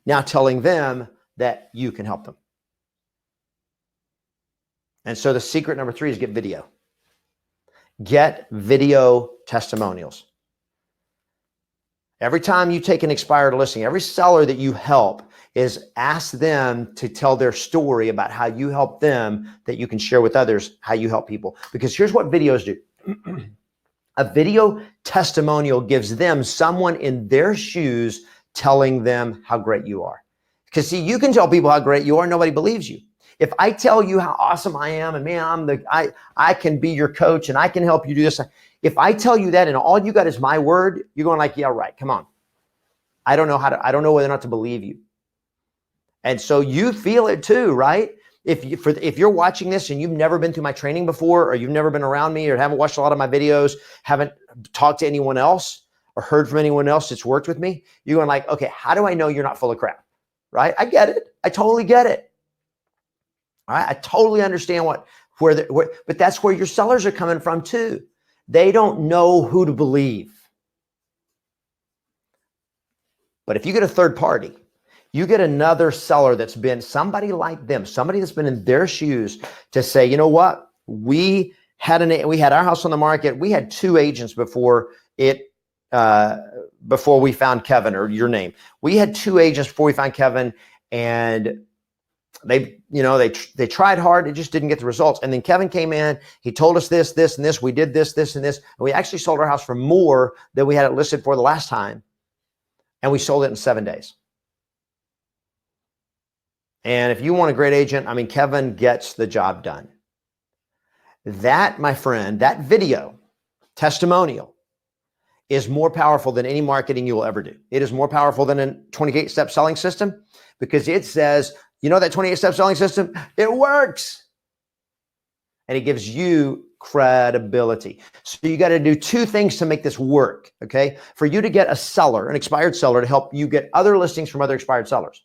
now telling them that you can help them. And so the secret number 3 is get video. Get video testimonials. Every time you take an expired listing, every seller that you help is ask them to tell their story about how you help them, that you can share with others how you help people. Because here's what videos do. A video testimonial gives them someone in their shoes telling them how great you are. Because see, you can tell people how great you are, nobody believes you. If I tell you how awesome I am, and man, I can be your coach and I can help you do this. If I tell you that and all you got is my word, you're going like, yeah, right. Come on. I don't know whether or not to believe you. And so you feel it too, right? If you're watching this and you've never been through my training before, or you've never been around me, or haven't watched a lot of my videos, haven't talked to anyone else or heard from anyone else that's worked with me, you're going like, okay, how do I know you're not full of crap? Right? I get it. I totally get it. All right. I totally understand but that's where your sellers are coming from too. They don't know who to believe. But if you get a third party, you get another seller that's been somebody like them, somebody that's been in their shoes to say, you know what? We had our house on the market. We had 2 agents before we found Kevin, or your name. We had 2 agents before we found Kevin, and they tried hard. It just didn't get the results. And then Kevin came in. He told us this, and this. We did this, and this. And we actually sold our house for more than we had it listed for the last time. And we sold it in 7 days. And if you want a great agent, I mean, Kevin gets the job done. That, my friend, that video testimonial is more powerful than any marketing you will ever do. It is more powerful than a 28-step selling system, because it says, you know, that 28-step selling system, it works. And it gives you credibility. So you got to do 2 things to make this work, okay? For you to get a seller, an expired seller, to help you get other listings from other expired sellers.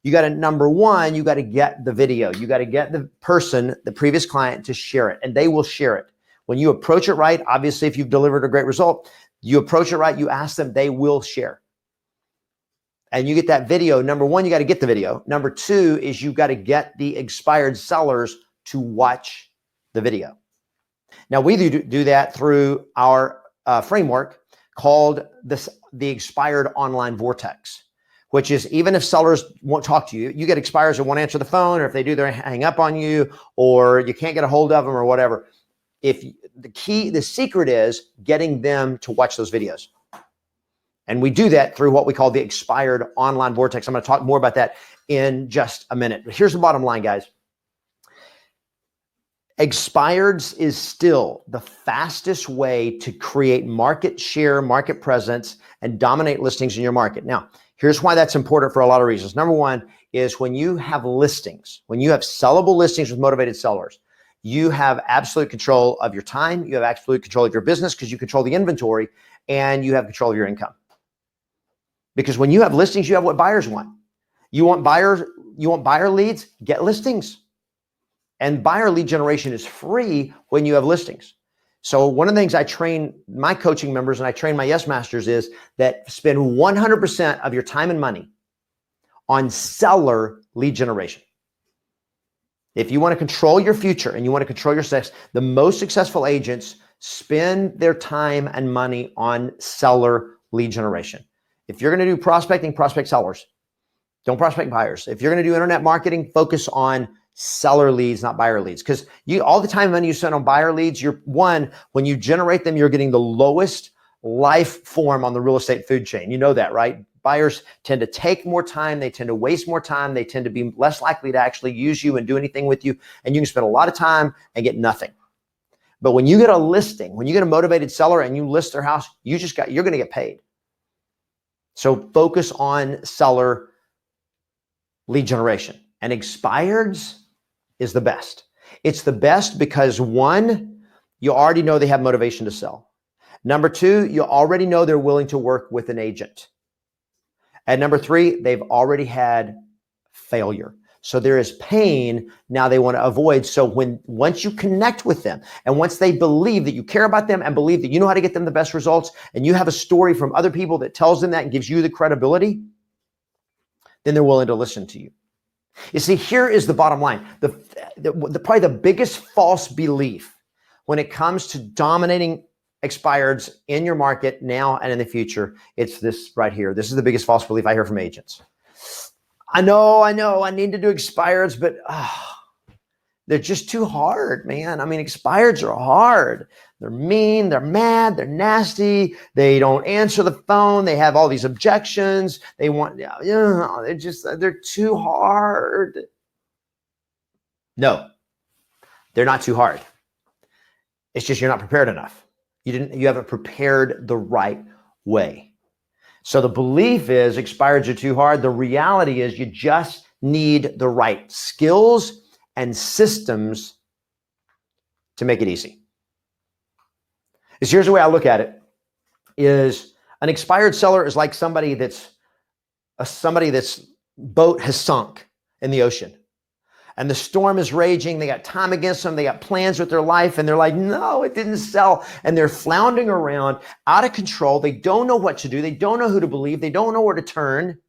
You got to, number 1, you got to get the video. You got to get the person, the previous client, to share it, and they will share it. When you approach it right, obviously, if you've delivered a great result, you approach it right, you ask them, they will share. And you get that video. Number 1, you got to get the video. Number 2 is you got to get the expired sellers to watch the video. Now, we do that through our framework called the Expired Online Vortex, which is, even if sellers won't talk to you, you get expires that won't answer the phone, or if they do, they hang up on you, or you can't get a hold of them, or whatever. The secret is getting them to watch those videos. And we do that through what we call the Expired Online Vortex. I'm going to talk more about that in just a minute. But here's the bottom line, guys. Expireds is still the fastest way to create market share, market presence, and dominate listings in your market. Now, here's why that's important for a lot of reasons. Number 1 is when you have listings, when you have sellable listings with motivated sellers, you have absolute control of your time. You have absolute control of your business, because you control the inventory, and you have control of your income. Because when you have listings, you have what buyers want. You want buyer leads, get listings. And buyer lead generation is free when you have listings. So one of the things I train my coaching members, and I train my YesMasters, is that spend 100% of your time and money on seller lead generation. If you want to control your future and you want to control your success, the most successful agents spend their time and money on seller lead generation. If you're going to do prospecting, prospect sellers. Don't prospect buyers. If you're going to do internet marketing, focus on seller leads, not buyer leads. Because all the time and money you spend on buyer leads, when you generate them, you're getting the lowest life form on the real estate food chain. You know that, right? Buyers tend to take more time. They tend to waste more time. They tend to be less likely to actually use you and do anything with you. And you can spend a lot of time and get nothing. But when you get a listing, when you get a motivated seller and you list their house, you're going to get paid. So focus on seller lead generation. And expireds is the best. It's the best because 1, you already know they have motivation to sell. Number 2, you already know they're willing to work with an agent. And number 3, they've already had failure. So there is pain now they want to avoid. So once you connect with them and once they believe that you care about them and believe that you know how to get them the best results and you have a story from other people that tells them that and gives you the credibility, then they're willing to listen to you. You see, here is the bottom line. Probably the biggest false belief when it comes to dominating expireds in your market now and in the future, it's this right here. This is the biggest false belief I hear from agents. I know, I need to do expireds, but they're just too hard, man. I mean, expireds are hard. They're mean, they're mad, they're nasty. They don't answer the phone. They have all these objections. They want, they're too hard. No, they're not too hard. It's just you're not prepared enough. You haven't prepared the right way. So the belief is expireds are too hard. The reality is you just need the right skills and systems to make it easy. Here's the way I look at it, is an expired seller is like somebody that's boat has sunk in the ocean. And the storm is raging. They got time against them. They got plans with their life. And they're like, no, it didn't sell. And they're floundering around out of control. They don't know what to do. They don't know who to believe. They don't know where to turn.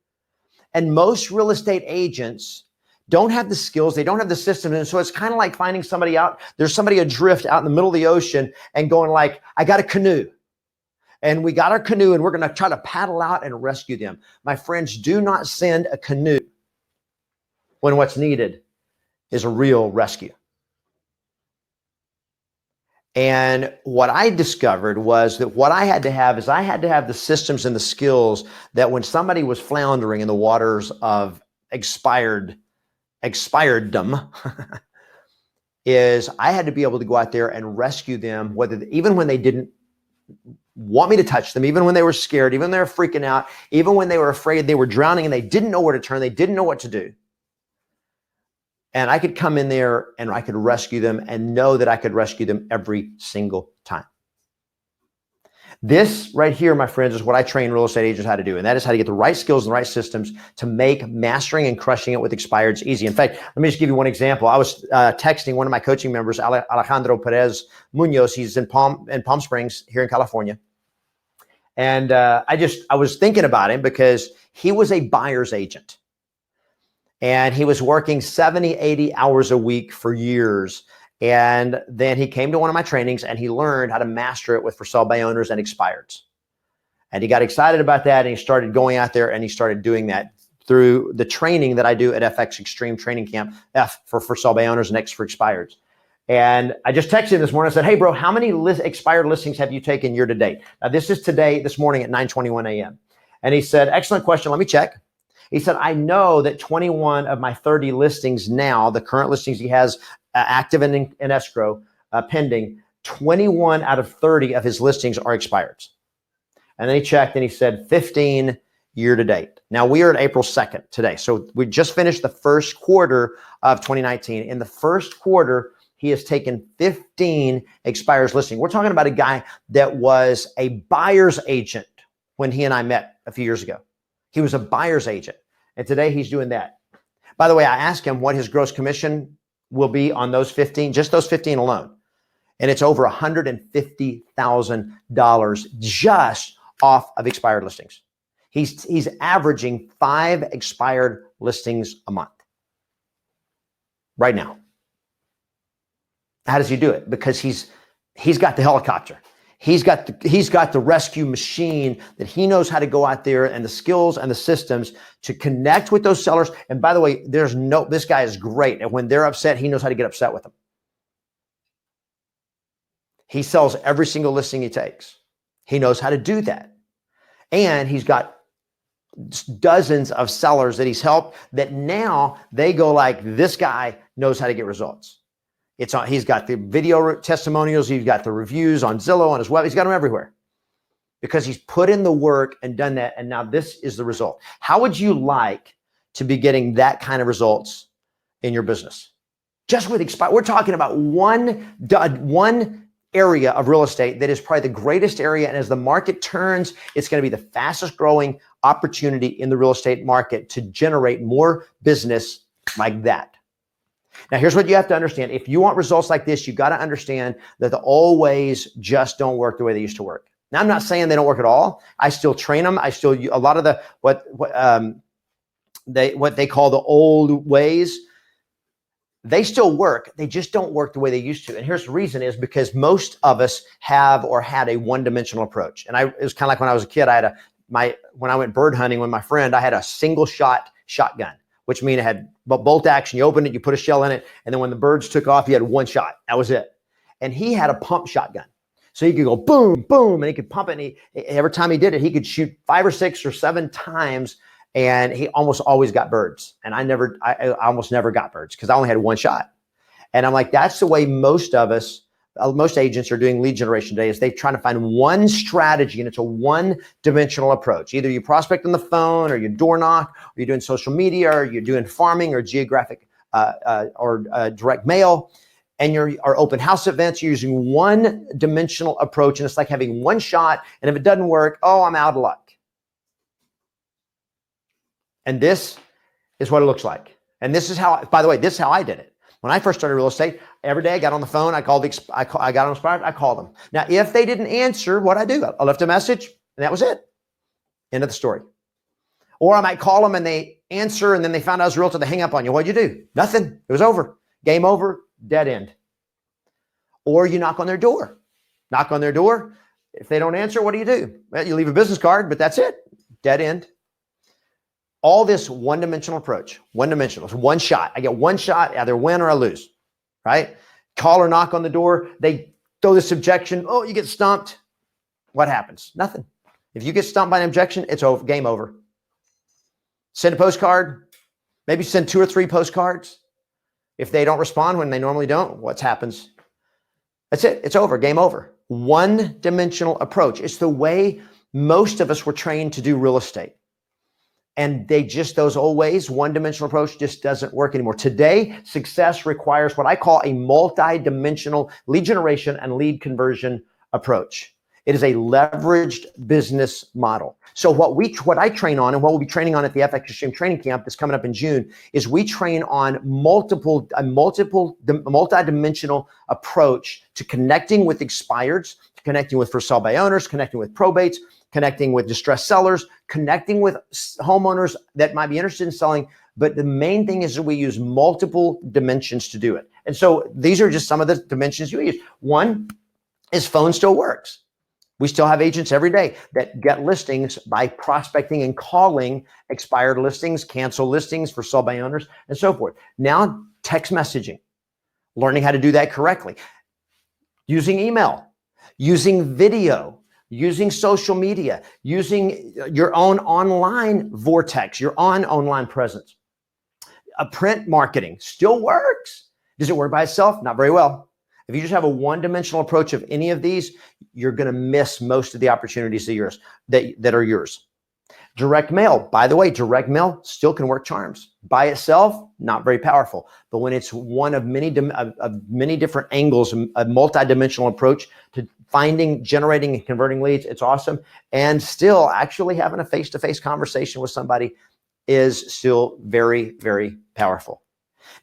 And most real estate agents don't have the skills. They don't have the system. And so it's kind of like finding somebody out. There's somebody adrift out in the middle of the ocean and going like, I got a canoe. And we got our canoe and we're going to try to paddle out and rescue them. My friends, do not send a canoe when what's needed is a real rescue. And what I discovered was that what I had to have is I had to have the systems and the skills that when somebody was floundering in the waters of expireddom, is I had to be able to go out there and rescue them, even when they didn't want me to touch them, even when they were scared, even when they were freaking out, even when they were afraid they were drowning and they didn't know where to turn, they didn't know what to do. And I could come in there and I could rescue them and know that I could rescue them every single time. This right here, my friends, is what I train real estate agents how to do. And that is how to get the right skills and the right systems to make mastering and crushing it with expireds easy. In fact, let me just give you one example. I was texting one of my coaching members, Alejandro Perez Munoz. He's in Palm Springs here in California. And I was thinking about him because he was a buyer's agent. And he was working 70, 80 hours a week for years. And then he came to one of my trainings and he learned how to master it with for sale by owners and expireds. And he got excited about that and he started going out there and he started doing that through the training that I do at FX Extreme Training Camp, F for sale by owners and X for expireds. And I just texted him this morning. I said, hey, bro, how many expired listings have you taken year to date? Now, this is this morning at 9:21 a.m. And he said, excellent question. Let me check. He said, I know that 21 of my 30 listings now, the current listings he has active and in escrow pending, 21 out of 30 of his listings are expireds. And then he checked and he said 15 year to date. Now we are at April 2nd today. So we just finished the first quarter of 2019. In the first quarter, he has taken 15 expires listing. We're talking about a guy that was a buyer's agent when he and I met a few years ago. He was a buyer's agent. And today he's doing that. By the way, I asked him what his gross commission will be on those 15, just those 15 alone. And it's over $150,000 just off of expired listings. He's averaging 5 expired listings a month right now. How does he do it? Because he's got the helicopter. He's got the rescue machine that he knows how to go out there and the skills and the systems to connect with those sellers. And by the way, this guy is great. And when they're upset, he knows how to get upset with them. He sells every single listing he takes. He knows how to do that. And he's got dozens of sellers that he's helped that now they go like, this guy knows how to get results. He's got the video testimonials. He's got the reviews on Zillow, on his web. He's got them everywhere because he's put in the work and done that. And now this is the result. How would you like to be getting that kind of results in your business? Just with expire. We're talking about one area of real estate that is probably the greatest area. And as the market turns, it's going to be the fastest growing opportunity in the real estate market to generate more business like that. Now, here's what you have to understand. If you want results like this, you got to understand that the old ways just don't work the way they used to work. Now, I'm not saying they don't work at all. I still train them. I still, a lot of the, what they call the old ways, they still work. They just don't work the way they used to. And here's the reason is because most of us have or had a one-dimensional approach. And it was kind of like when I was a kid, when I went bird hunting with my friend, I had a single shot shotgun, which means it had bolt action. You open it, you put a shell in it. And then when the birds took off, you had one shot. That was it. And he had a pump shotgun. So he could go boom, boom, and he could pump it. And every time he did it, he could shoot 5 or 6 or 7 times. And he almost always got birds. And I almost never got birds because I only had one shot. And I'm like, that's the way most of us, most agents are doing lead generation today, is they're trying to find one strategy, and it's a one-dimensional approach. Either you prospect on the phone, or you door knock, or you're doing social media, or you're doing farming or geographic or direct mail, and you're open house events. You're using one-dimensional approach, and it's like having one shot. And if it doesn't work, oh, I'm out of luck. And this is what it looks like. And this is how, by the way, this is how I did it. When I first started real estate, every day I got on the phone, I got on Inspired, I called them. Now, if they didn't answer, what I do, I left a message, and that was it. End of the story. Or I might call them and they answer, and then they found out I was a realtor, they hang up on you. What'd you do? Nothing. It was over. Game over, dead end. Or you knock on their door. Knock on their door. If they don't answer, what do? Well, you leave a business card, but that's it. Dead end. All this one-dimensional approach, one-dimensional, it's one shot. I get one shot, either win or I lose, right? Call or knock on the door. They throw this objection. Oh, you get stumped. What happens? Nothing. If you get stumped by an objection, it's over, game over. Send a postcard. Maybe send 2 or 3 postcards. If they don't respond when they normally don't, what happens? That's it. It's over, game over. One-dimensional approach. It's the way most of us were trained to do real estate. And those old ways, one-dimensional approach just doesn't work anymore. Today, success requires what I call a multi-dimensional lead generation and lead conversion approach. It is a leveraged business model. So what I train on, and what we'll be training on at the FX Extreme Training Camp that's coming up in June, is we train on a multi-dimensional approach to connecting with expireds, to connecting with for sale by owners, connecting with probates, connecting with distressed sellers, connecting with homeowners that might be interested in selling. But the main thing is that we use multiple dimensions to do it. And so these are just some of the dimensions you use. One is phone still works. We still have agents every day that get listings by prospecting and calling expired listings, cancel listings for sale by owners, and so forth. Now, text messaging, learning how to do that correctly, using email, using video, using social media, using your own online vortex, your own online presence. Print marketing still works. Does it work by itself? Not very well. If you just have a one-dimensional approach of any of these, you're going to miss most of the opportunities that are yours. Direct mail, by the way, direct mail still can work charms. By itself, not very powerful. But when it's one of many different angles, a multi-dimensional approach to finding, generating, and converting leads, it's awesome. And still actually having a face-to-face conversation with somebody is still very, very powerful.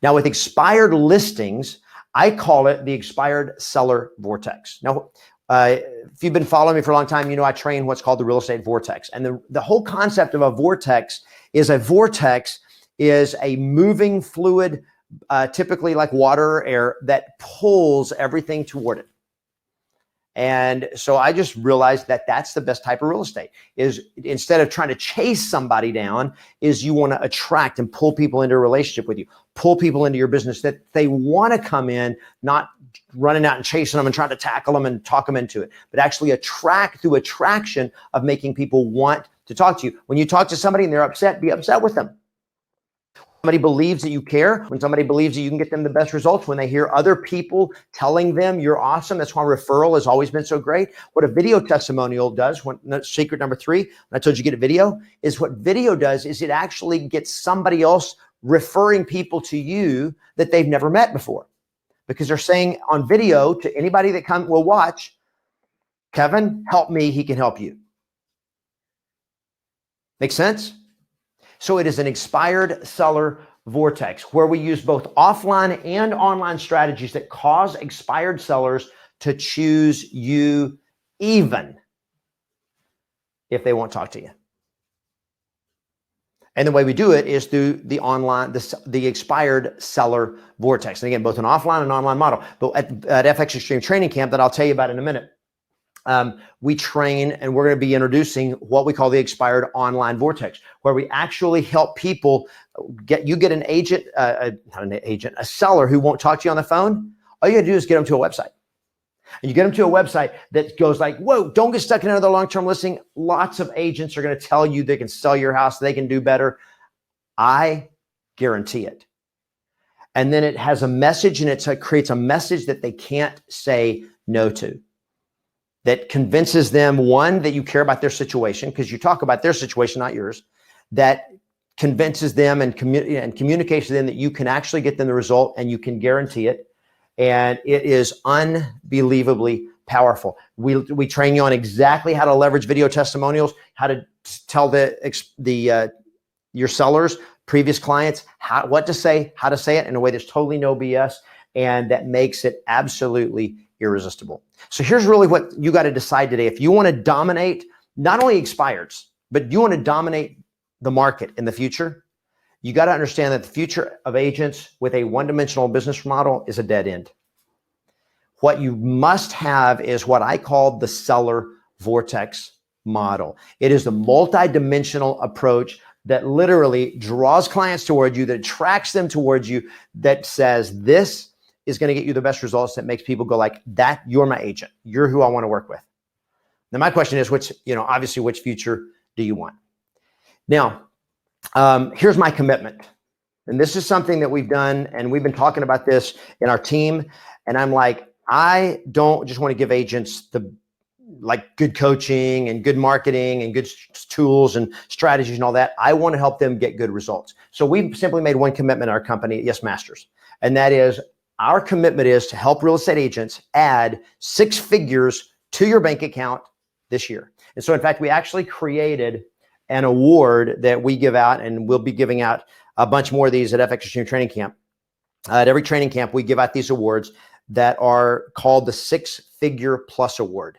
Now, with expired listings, I call it the expired seller vortex. Now, if you've been following me for a long time, you know I train what's called the real estate vortex. And the whole concept of a vortex is a moving fluid, typically like water or air, that pulls everything toward it. And so I just realized that that's the best type of real estate, is instead of trying to chase somebody down, is you want to attract and pull people into a relationship with you, pull people into your business that they want to come in, not running out and chasing them and trying to tackle them and talk them into it, but actually attract through attraction of making people want to talk to you. When you talk to somebody and they're upset, be upset with them. Somebody believes that you care, when somebody believes that you can get them the best results, when they hear other people telling them you're awesome. That's why referral has always been so great. What a video testimonial does, secret number 3, when I told you get a video, is what video does is it actually gets somebody else referring people to you that they've never met before. Because they're saying on video to anybody that will watch, Kevin, help me, he can help you. Make sense? So it is an expired seller vortex where we use both offline and online strategies that cause expired sellers to choose you even if they won't talk to you. And the way we do it is through the online, the expired seller vortex. And again, both an offline and online model. But at FX Extreme Training Camp that I'll tell you about in a minute, we train and we're going to be introducing what we call the expired online vortex, where we actually help people get an agent, not an agent, a seller who won't talk to you on the phone. All you got to do is get them to a website. And you get them to a website that goes like, whoa, don't get stuck in another long-term listing. Lots of agents are going to tell you they can sell your house, they can do better. I guarantee it. And then it has a message, and it creates a message that they can't say no to. That convinces them, one, that you care about their situation, because you talk about their situation, not yours. That convinces them and communicates to them that you can actually get them the result and you can guarantee it. And it is unbelievably powerful. We train you on exactly how to leverage video testimonials, how to tell your sellers, previous clients, what to say, how to say it in a way that's totally no BS, and that makes it absolutely irresistible. So here's really what you got to decide today. If you want to dominate not only expireds, but you want to dominate the market in the future, you got to understand that the future of agents with a one-dimensional business model is a dead end. What you must have is what I call the seller vortex model. It is the multi-dimensional approach that literally draws clients toward you, that attracts them towards you, that says this is going to get you the best results, that makes people go like, that, you're my agent. You're who I want to work with. Now, my question is, obviously, which future do you want? Now, here's my commitment. And this is something that we've done, and we've been talking about this in our team. And I'm like, I don't just want to give agents good coaching and good marketing and good tools and strategies and all that. I want to help them get good results. So we've simply made one commitment in our company, YesMasters. And that is, our commitment is to help real estate agents add 6 figures to your bank account this year. And so in fact, we actually created an award that we give out, and we'll be giving out a bunch more of these at FX Extreme Training Camp. At every training camp, we give out these awards that are called the 6-Figure Plus Award.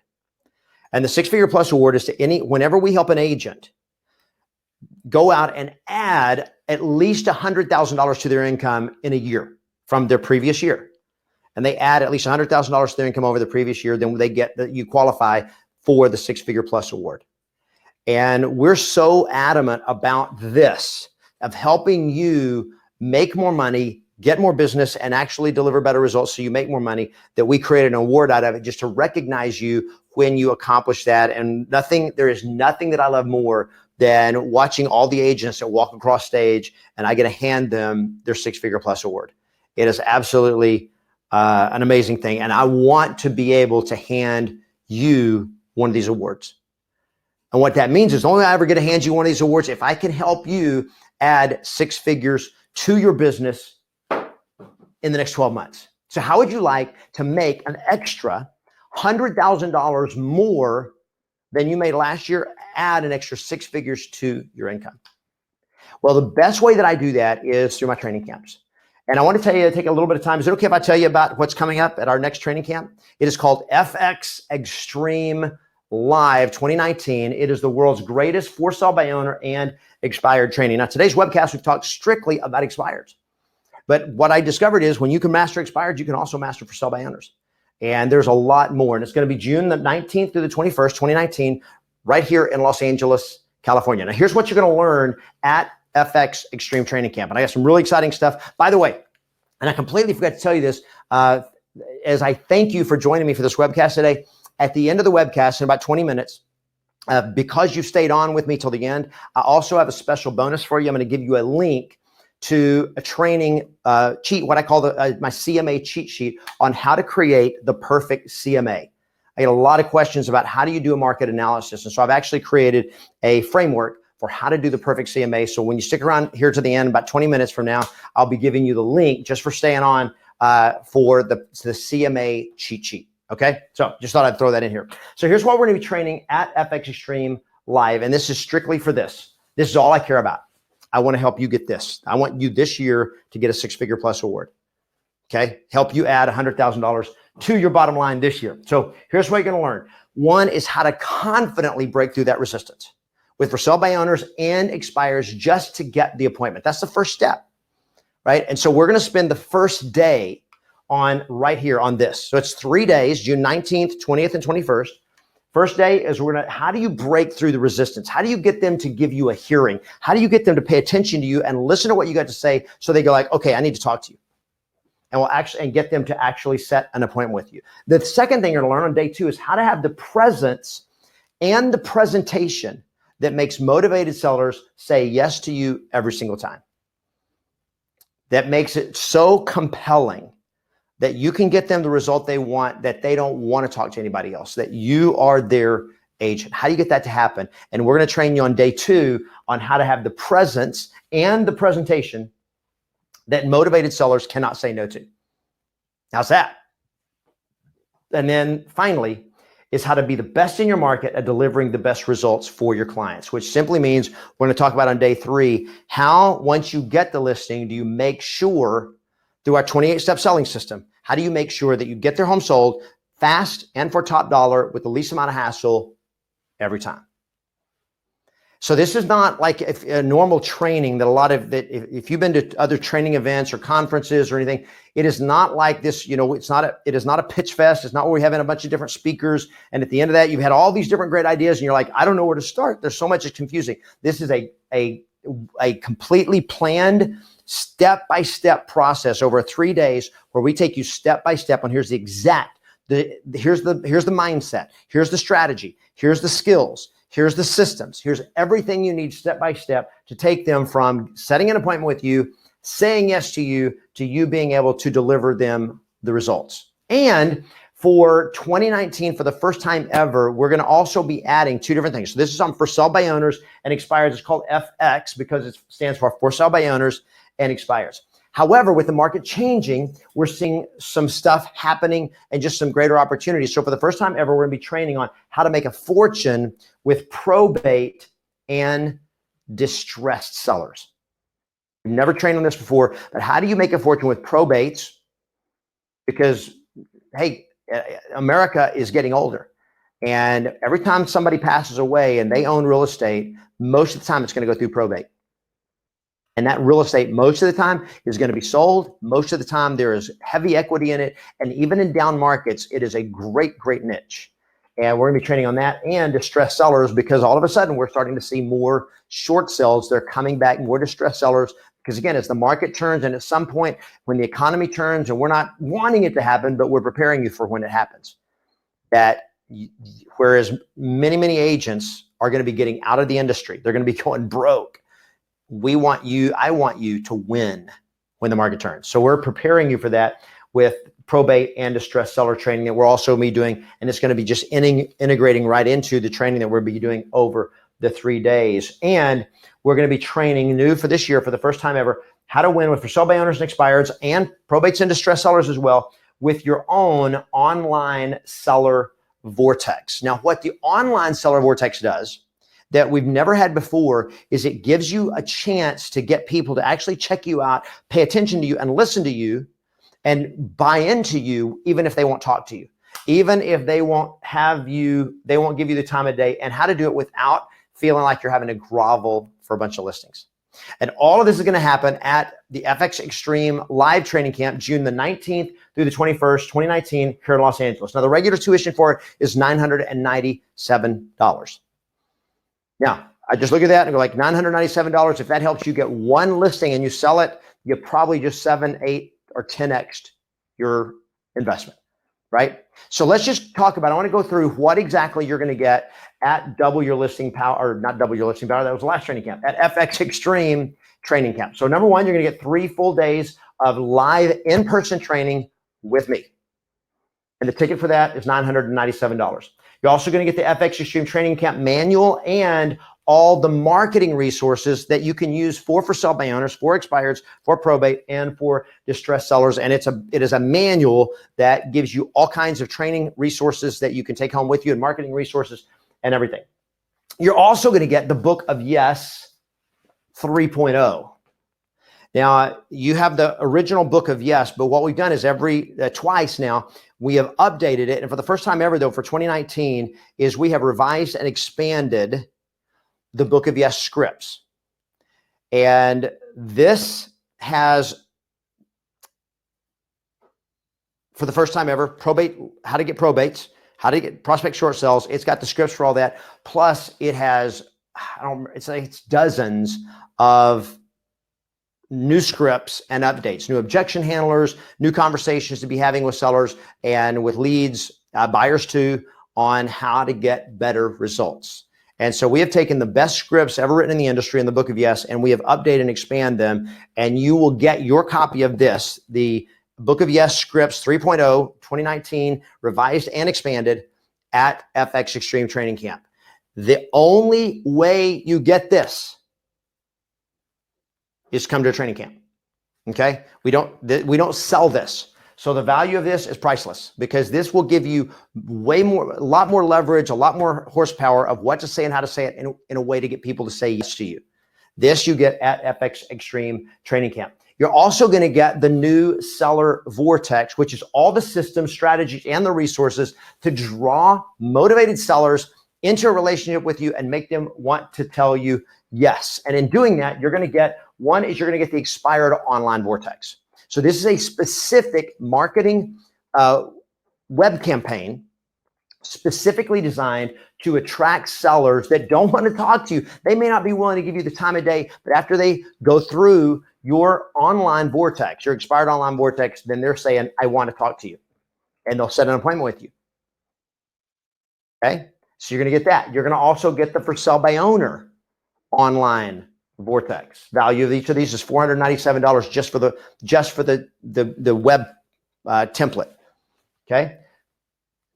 And the 6-Figure Plus Award is to whenever we help an agent go out and add at least $100,000 to their income in a year from their previous year, and they add at least $100,000 to their income over the previous year, then you qualify for the 6-Figure Plus Award. And we're so adamant about this, of helping you make more money, get more business, and actually deliver better results so you make more money, that we created an award out of it just to recognize you when you accomplish that. And there is nothing that I love more than watching all the agents that walk across stage and I get to hand them their 6-Figure Plus Award. It is absolutely an amazing thing. And I want to be able to hand you one of these awards. And what that means is only I ever get to hand you one of these awards if I can help you add 6 figures to your business in the next 12 months. So how would you like to make an extra $100,000 more than you made last year, add an extra 6 figures to your income? Well, the best way that I do that is through my training camps. And I want to tell you, take a little bit of time. Is it okay if I tell you about what's coming up at our next training camp? It is called FX Extreme Live 2019. It is the world's greatest for sale by owner and expired training. Now, today's webcast, we've talked strictly about expireds. But what I discovered is when you can master expireds, you can also master for sale by owners. And there's a lot more. And it's going to be June the 19th through the 21st, 2019, right here in Los Angeles, California. Now, here's what you're going to learn at FX Extreme Training Camp. And I got some really exciting stuff. By the way, and I completely forgot to tell you this, as I thank you for joining me for this webcast today, at the end of the webcast in about 20 minutes, because you stayed on with me till the end, I also have a special bonus for you. I'm going to give you a link to a training cheat, what I call my CMA cheat sheet on how to create the perfect CMA. I get a lot of questions about how do you do a market analysis. And so I've actually created a framework for how to do the perfect CMA. So when you stick around here to the end, about 20 minutes from now, I'll be giving you the link just for staying on for the CMA cheat sheet. Okay, so just thought I'd throw that in here. So here's what we're going to be training at FX Extreme Live, and this is strictly for this. This is all I care about. I want to help you get this. I want you this year to get a 6-figure plus award. Okay. Help you add $100,000 to your bottom line this year. So here's what you're going to learn. One is how to confidently break through that resistance with for sale by owners and expires just to get the appointment. That's the first step, right? And so we're going to spend the first day on right here on this. So it's 3 days, June 19th, 20th, and 21st. First day is how do you break through the resistance? How do you get them to give you a hearing? How do you get them to pay attention to you and listen to what you got to say so they go like, okay, I need to talk to you. And we'll actually get them to actually set an appointment with you. The second thing you're gonna learn on day 2 is how to have the presence and the presentation that makes motivated sellers say yes to you every single time. That makes it so compelling that you can get them the result they want, that they don't want to talk to anybody else, that you are their agent. How do you get that to happen? And we're going to train you on day 2 on how to have the presence and the presentation that motivated sellers cannot say no to. How's that? And then finally is how to be the best in your market at delivering the best results for your clients, which simply means we're going to talk about on day 3, how once you get the listing, do you make sure through our 28-step selling system, how do you make sure that you get their home sold fast and for top dollar with the least amount of hassle every time? So this is not like a normal training that if you've been to other training events or conferences or anything, it is not like this, it is not a pitch fest. It's not where we have in a bunch of different speakers. And at the end of that, you've had all these different great ideas and you're like, I don't know where to start. There's so much that's confusing. This is a completely planned step-by-step process over 3 days where we take you step-by-step on here's the mindset, here's the strategy, here's the skills, here's the systems, here's everything you need step-by-step to take them from setting an appointment with you, saying yes to you being able to deliver them the results. And for 2019, for the first time ever, we're going to also be adding 2 different things. So this is on for sale by owners and expires. It's called FX because it stands for sale by owners and expires. However, with the market changing, we're seeing some stuff happening and just some greater opportunities. So for the first time ever, we're going to be training on how to make a fortune with probate and distressed sellers. We've never trained on this before, but how do you make a fortune with probates? Because, hey, America is getting older. And every time somebody passes away and they own real estate, most of the time it's going to go through probate. And that real estate, most of the time, is going to be sold. Most of the time, there is heavy equity in it. And even in down markets, it is a great, great niche. And we're going to be training on that and distressed sellers because all of a sudden, we're starting to see more short sales. They're coming back, more distressed sellers. Because again, as the market turns and at some point when the economy turns, and we're not wanting it to happen, but we're preparing you for when it happens. Whereas many, many agents are going to be getting out of the industry. They're going to be going broke. I want you to win when the market turns. So we're preparing you for that with probate and distressed seller training that we're also be doing. And it's going to be just integrating right into the training that we'll be doing over the 3 days. And we're going to be training new for this year for the first time ever, how to win with for sale by owners and expireds and probates and distressed sellers as well with your own online seller vortex. Now, what the online seller vortex does that we've never had before is it gives you a chance to get people to actually check you out, pay attention to you and listen to you and buy into you, even if they won't talk to you, even if they won't give you the time of day, and how to do it without feeling like you're having to grovel for a bunch of listings. And all of this is going to happen at the FX Extreme live training camp, June the 19th through the 21st, 2019 here in Los Angeles. Now, the regular tuition for it is $997. Now, I just look at that and go like $997. If that helps you get one listing and you sell it, you probably just 7, 8, or 10x'd your investment, right? So let's just talk about, I want to go through what exactly you're going to get at Double Your Listing Power, or not Double Your Listing Power, that was the last training camp, at FX Extreme training camp. So number one, you're going to get 3 full days of live in-person training with me. And the ticket for that is $997. You're also going to get the FX Extreme Training Camp manual and all the marketing resources that you can use for sale by owners, for expireds, for probate, and for distressed sellers. And it is a manual that gives you all kinds of training resources that you can take home with you and marketing resources and everything. You're also going to get the book of Yes 3.0. Now, you have the original book of Yes, but what we've done is twice now, we have updated it. And for the first time ever, though, for 2019, is we have revised and expanded the book of Yes scripts. And this has, for the first time ever, how to get probates, how to get prospect short sales. It's got the scripts for all that. Plus, it has, it's dozens of new scripts and updates, new objection handlers, new conversations to be having with sellers and with leads, buyers too, on how to get better results. And so we have taken the best scripts ever written in the industry in the book of Yes, and we have updated and expanded them. And you will get your copy of this, the book of Yes scripts 3.0, 2019, revised and expanded at FX Extreme Training Camp. The only way you get this is come to a training camp. Okay? We don't sell this. So the value of this is priceless because this will give you a lot more leverage, a lot more horsepower of what to say and how to say it in a way to get people to say yes to you. This you get at FX Extreme Training Camp. You're also going to get the new Seller Vortex, which is all the systems, strategies, and the resources to draw motivated sellers into a relationship with you and make them want to tell you yes. And in doing that, you're going to get the expired online vortex. So this is a specific marketing web campaign specifically designed to attract sellers that don't want to talk to you. They may not be willing to give you the time of day, but after they go through your online vortex, your expired online vortex, then they're saying, I want to talk to you. And they'll set an appointment with you. Okay? So you're going to get that. You're going to also get the for sale by owner online vortex. Value of each of these is $497 just for the web template. Okay.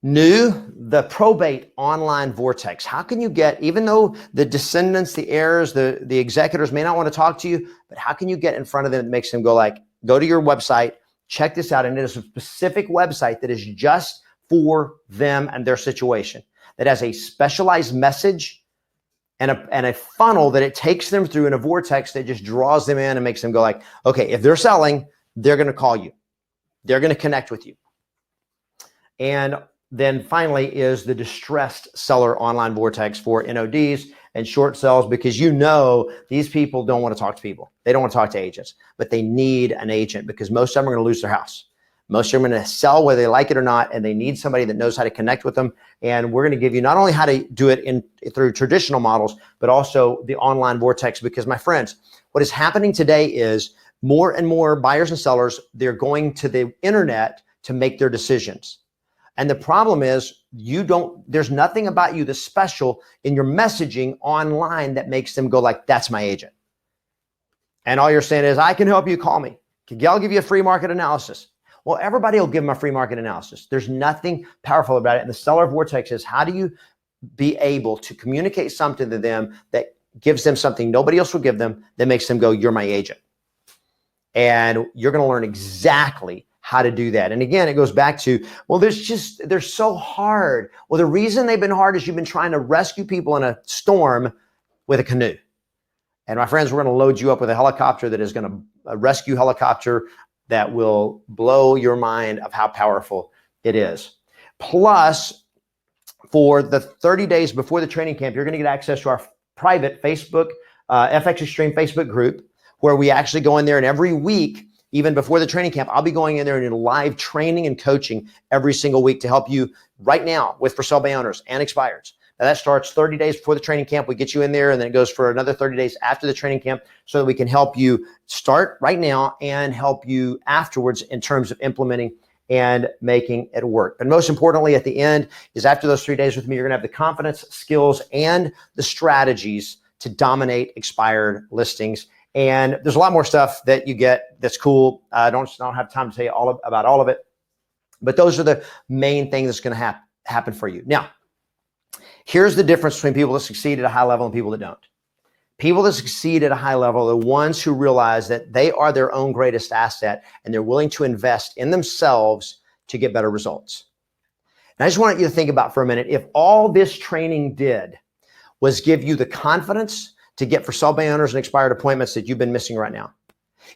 New, the probate online vortex. How can you get, even though the descendants, the heirs, the executors may not want to talk to you, but how can you get in front of them that makes them go to your website, check this out. And it is a specific website that is just for them and their situation, that has a specialized message and a funnel that it takes them through in a vortex that just draws them in and makes them go like, okay, if they're selling, they're going to call you. They're going to connect with you. And then finally is the distressed seller online vortex for NODs and short sales, because you know these people don't want to talk to people. They don't want to talk to agents, but they need an agent because most of them are going to lose their house. Most of them are going to sell whether they like it or not, and they need somebody that knows how to connect with them. And we're going to give you not only how to do it through traditional models, but also the online vortex, because my friends, what is happening today is more and more buyers and sellers, they're going to the internet to make their decisions. And the problem is there's nothing about you that's special in your messaging online that makes them go like, that's my agent. And all you're saying is, I can help you, call me. I'll give you a free market analysis. Well, everybody will give them a free market analysis. There's nothing powerful about it. And the seller vortex is, how do you be able to communicate something to them that gives them something nobody else will give them, that makes them go, you're my agent. And you're going to learn exactly how to do that. And again, it goes back to, well, they're so hard. Well, the reason they've been hard is you've been trying to rescue people in a storm with a canoe. And my friends, we're going to load you up with a helicopter that is going to, a rescue helicopter that will blow your mind of how powerful it is. Plus, for the 30 days before the training camp, you're going to get access to our private Facebook, FX Extreme Facebook group, where we actually go in there, and every week, even before the training camp, I'll be going in there and in live training and coaching every single week to help you right now with for sale by owners and expireds. Now that starts 30 days before the training camp. We get you in there, and then it goes for another 30 days after the training camp so that we can help you start right now and help you afterwards in terms of implementing and making it work. But most importantly, at the end is, after those 3 days with me, you're gonna have the confidence, skills, and the strategies to dominate expired listings. And there's a lot more stuff that you get that's cool. I don't have time to tell you about all of it, but those are the main things that's going to happen for you. Now, here's the difference between people that succeed at a high level and people that don't. People that succeed at a high level are the ones who realize that they are their own greatest asset, and they're willing to invest in themselves to get better results. And I just want you to think about for a minute, if all this training did was give you the confidence, to get for sale by owners and expired appointments that you've been missing right now,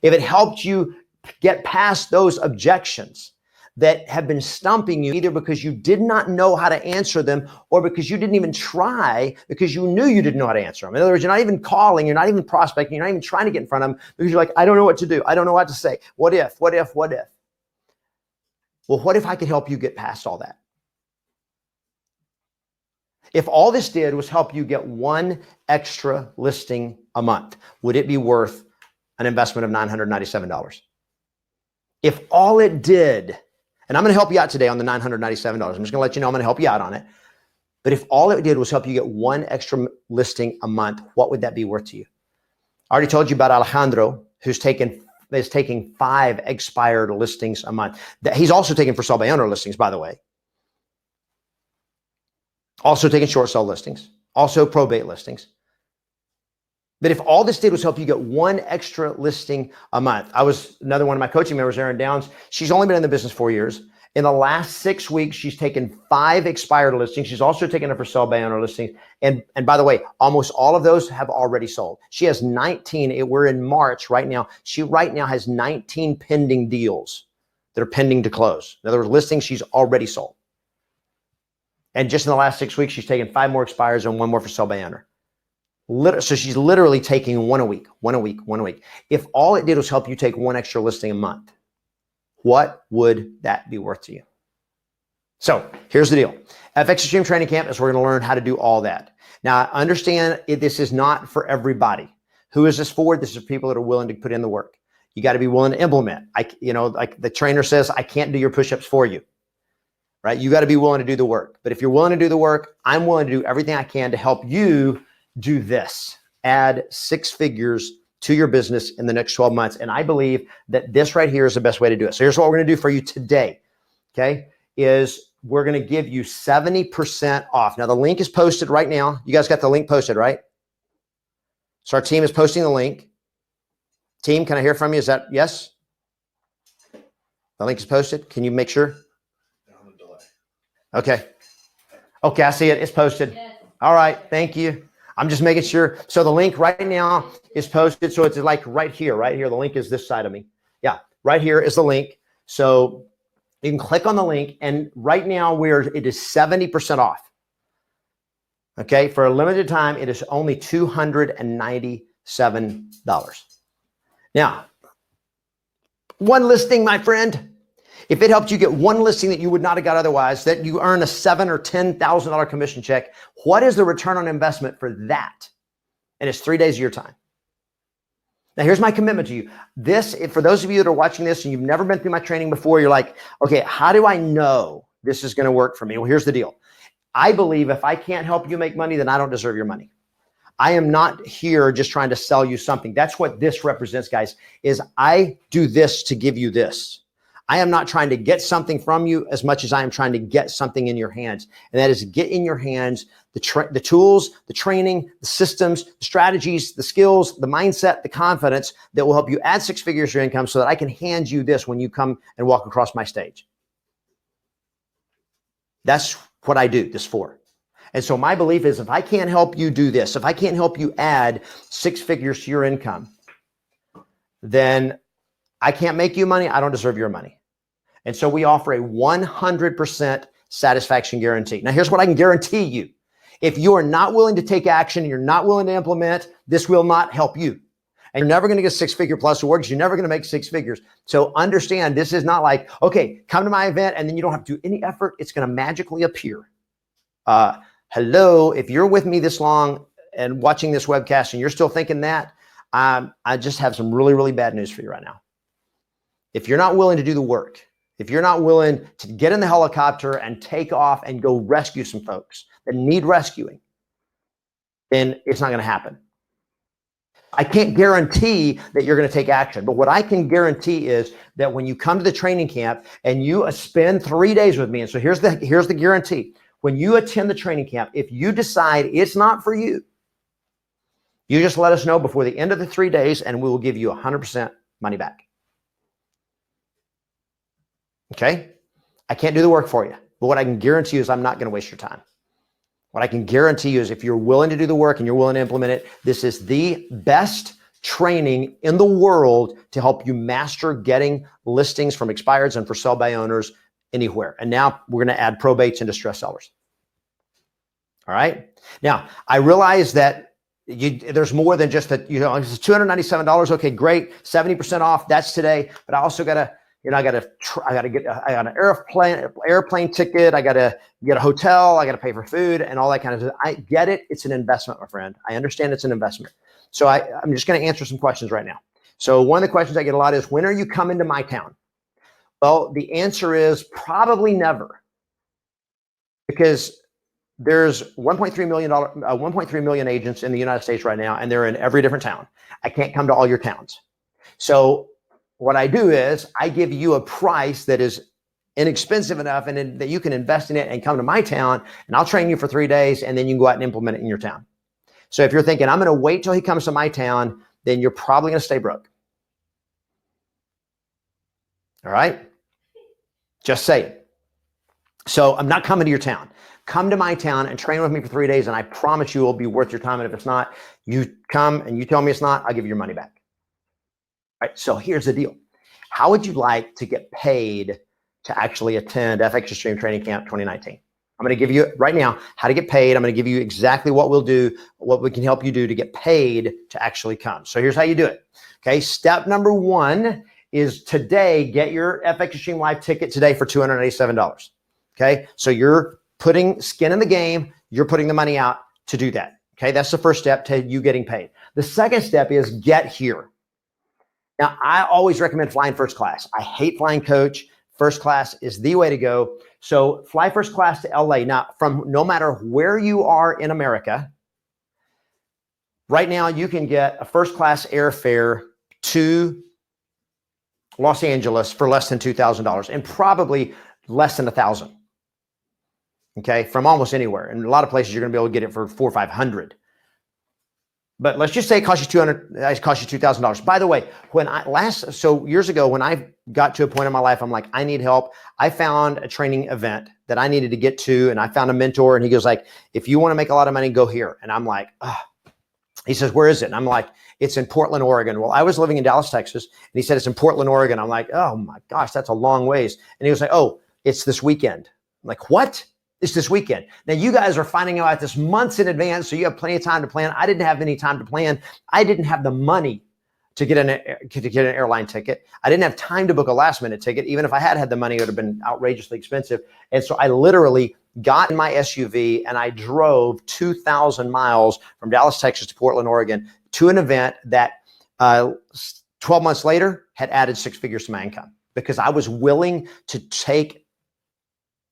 if it helped you get past those objections that have been stumping you, either because you did not know how to answer them or because you didn't even try because you knew you didn't know how to answer them. In other words, you're not even calling, you're not even prospecting, you're not even trying to get in front of them because you're like, I don't know what to do. I don't know what to say. What if? What if? What if? Well, what if I could help you get past all that? If all this did was help you get one extra listing a month, would it be worth an investment of $997? If all it did, and I'm going to help you out today on the $997. I'm just going to let you know I'm going to help you out on it. But if all it did was help you get one extra listing a month, what would that be worth to you? I already told you about Alejandro, who's taking 5 expired listings a month. He's also taking for sale by owner listings, by the way. Also taking short sale listings, also probate listings. But if all this did was help you get one extra listing a month, another one of my coaching members, Erin Downs, she's only been in the business 4 years. In the last 6 weeks, she's taken 5 expired listings. She's also taken a for sale by owner listing. And by the way, almost all of those have already sold. She has 19. We're in March right now. She right now has 19 pending deals that are pending to close. In other words, listings she's already sold. And just in the last 6 weeks, she's taken 5 more expires and 1 more for sale by owner. So she's literally taking one a week. If all it did was help you take 1 extra listing a month, what would that be worth to you? So here's the deal. FX Extreme Training Camp is we're going to learn how to do all that. Now, understand this is not for everybody. Who is this for? This is for people that are willing to put in the work. You got to be willing to implement. Like the trainer says, I can't do your push-ups for you. Right? You got to be willing to do the work. But if you're willing to do the work, I'm willing to do everything I can to help you do this. Add 6 figures to your business in the next 12 months. And I believe that this right here is the best way to do it. So here's what we're going to do for you today. Okay. Is we're going to give you 70% off. Now the link is posted right now. You guys got the link posted, right? So our team is posting the link. Team, can I hear from you? Is that yes? The link is posted. Can you make sure? Okay. Okay. I see it. It's posted. Yes. All right. Thank you. I'm just making sure. So the link right now is posted. So it's like right here. The link is this side of me. Yeah. Right here is the link. So you can click on the link and right now it is 70% off. Okay. For a limited time, it is only $297. Now, one listing, my friend. If it helped you get one listing that you would not have got otherwise, that you earn a $7,000 or $10,000 commission check, what is the return on investment for that? And it's 3 days of your time. Now, here's my commitment to you. For those of you that are watching this and you've never been through my training before, you're like, okay, how do I know this is going to work for me? Well, here's the deal. I believe if I can't help you make money, then I don't deserve your money. I am not here just trying to sell you something. That's what this represents, guys, is I do this to give you this. I am not trying to get something from you as much as I am trying to get something in your hands. And that is get in your hands the tools, the training, the systems, the strategies, the skills, the mindset, the confidence that will help you add 6 figures to your income so that I can hand you this when you come and walk across my stage. That's what I do this for. And so my belief is if I can't help you do this, if I can't help you add 6 figures to your income, then I can't make you money. I don't deserve your money. And so we offer a 100% satisfaction guarantee. Now, here's what I can guarantee you. If you are not willing to take action, you're not willing to implement, this will not help you. And you're never going to get 6-figure plus awards. You're never going to make 6 figures. So understand, this is not like, okay, come to my event and then you don't have to do any effort. It's going to magically appear. Hello, if you're with me this long and watching this webcast and you're still thinking that, I just have some really, really bad news for you right now. If you're not willing to do the work, if you're not willing to get in the helicopter and take off and go rescue some folks that need rescuing, then it's not going to happen. I can't guarantee that you're going to take action, but what I can guarantee is that when you come to the training camp and you spend 3 days with me, and so here's the guarantee. When you attend the training camp, if you decide it's not for you, you just let us know before the end of the 3 days and we will give you 100% money back. Okay? I can't do the work for you, but what I can guarantee you is I'm not going to waste your time. What I can guarantee you is if you're willing to do the work and you're willing to implement it, this is the best training in the world to help you master getting listings from expireds and for sale by owners anywhere. And now we're going to add probates and distress sellers. All right. Now I realize that there's more than just that, it's $297. Okay, great. 70% off. That's today. But I also got to, I got an airplane ticket. I got to get a hotel. I got to pay for food and all that kind of stuff. I get it. It's an investment, my friend. I understand it's an investment. So I'm just going to answer some questions right now. So one of the questions I get a lot is, when are you coming to my town? Well, the answer is probably never, because there's 1.3 million agents in the United States right now, and they're in every different town. I can't come to all your towns. So what I do is I give you a price that is inexpensive enough and that you can invest in it and come to my town, and I'll train you for 3 days, and then you can go out and implement it in your town. So if you're thinking, I'm going to wait till he comes to my town, then you're probably going to stay broke. All right? Just say it. So I'm not coming to your town. Come to my town and train with me for 3 days, and I promise you it'll be worth your time. And if it's not, you come and you tell me it's not, I'll give you your money back. All right, so here's the deal. How would you like to get paid to actually attend FX Extreme Training Camp 2019? I'm going to give you right now how to get paid. I'm going to give you exactly what we'll do, what we can help you do to get paid to actually come. So here's how you do it. Okay, step number 1 is today, get your FX Extreme Live ticket today for $287. Okay, so you're putting skin in the game. You're putting the money out to do that. Okay, that's the first step to you getting paid. The second step is get here. Now, I always recommend flying first class. I hate flying coach. First class is the way to go. So fly first class to LA. Now, from no matter where you are in America, right now you can get a first class airfare to Los Angeles for less than $2,000 and probably less than $1,000. Okay, from almost anywhere. In a lot of places, you're going to be able to get it for $400 or $500. But let's just say it costs you $2,000. By the way, years ago, when I got to a point in my life, I'm like, I need help. I found a training event that I needed to get to, and I found a mentor, and he goes like, if you want to make a lot of money, go here. And I'm like, he says, where is it? And I'm like, it's in Portland, Oregon. Well, I was living in Dallas, Texas, and he said, it's in Portland, Oregon. I'm like, oh my gosh, that's a long ways. And he was like, oh, it's this weekend. I'm like, what? It's this weekend. Now you guys are finding out this months in advance, so you have plenty of time to plan. I didn't have any time to plan. I didn't have the money to get an airline ticket. I didn't have time to book a last minute ticket. Even if I had the money, it would have been outrageously expensive. And so I literally got in my SUV and I drove 2,000 miles from Dallas, Texas to Portland, Oregon to an event that 12 months later had added 6 figures to my income, because I was willing to take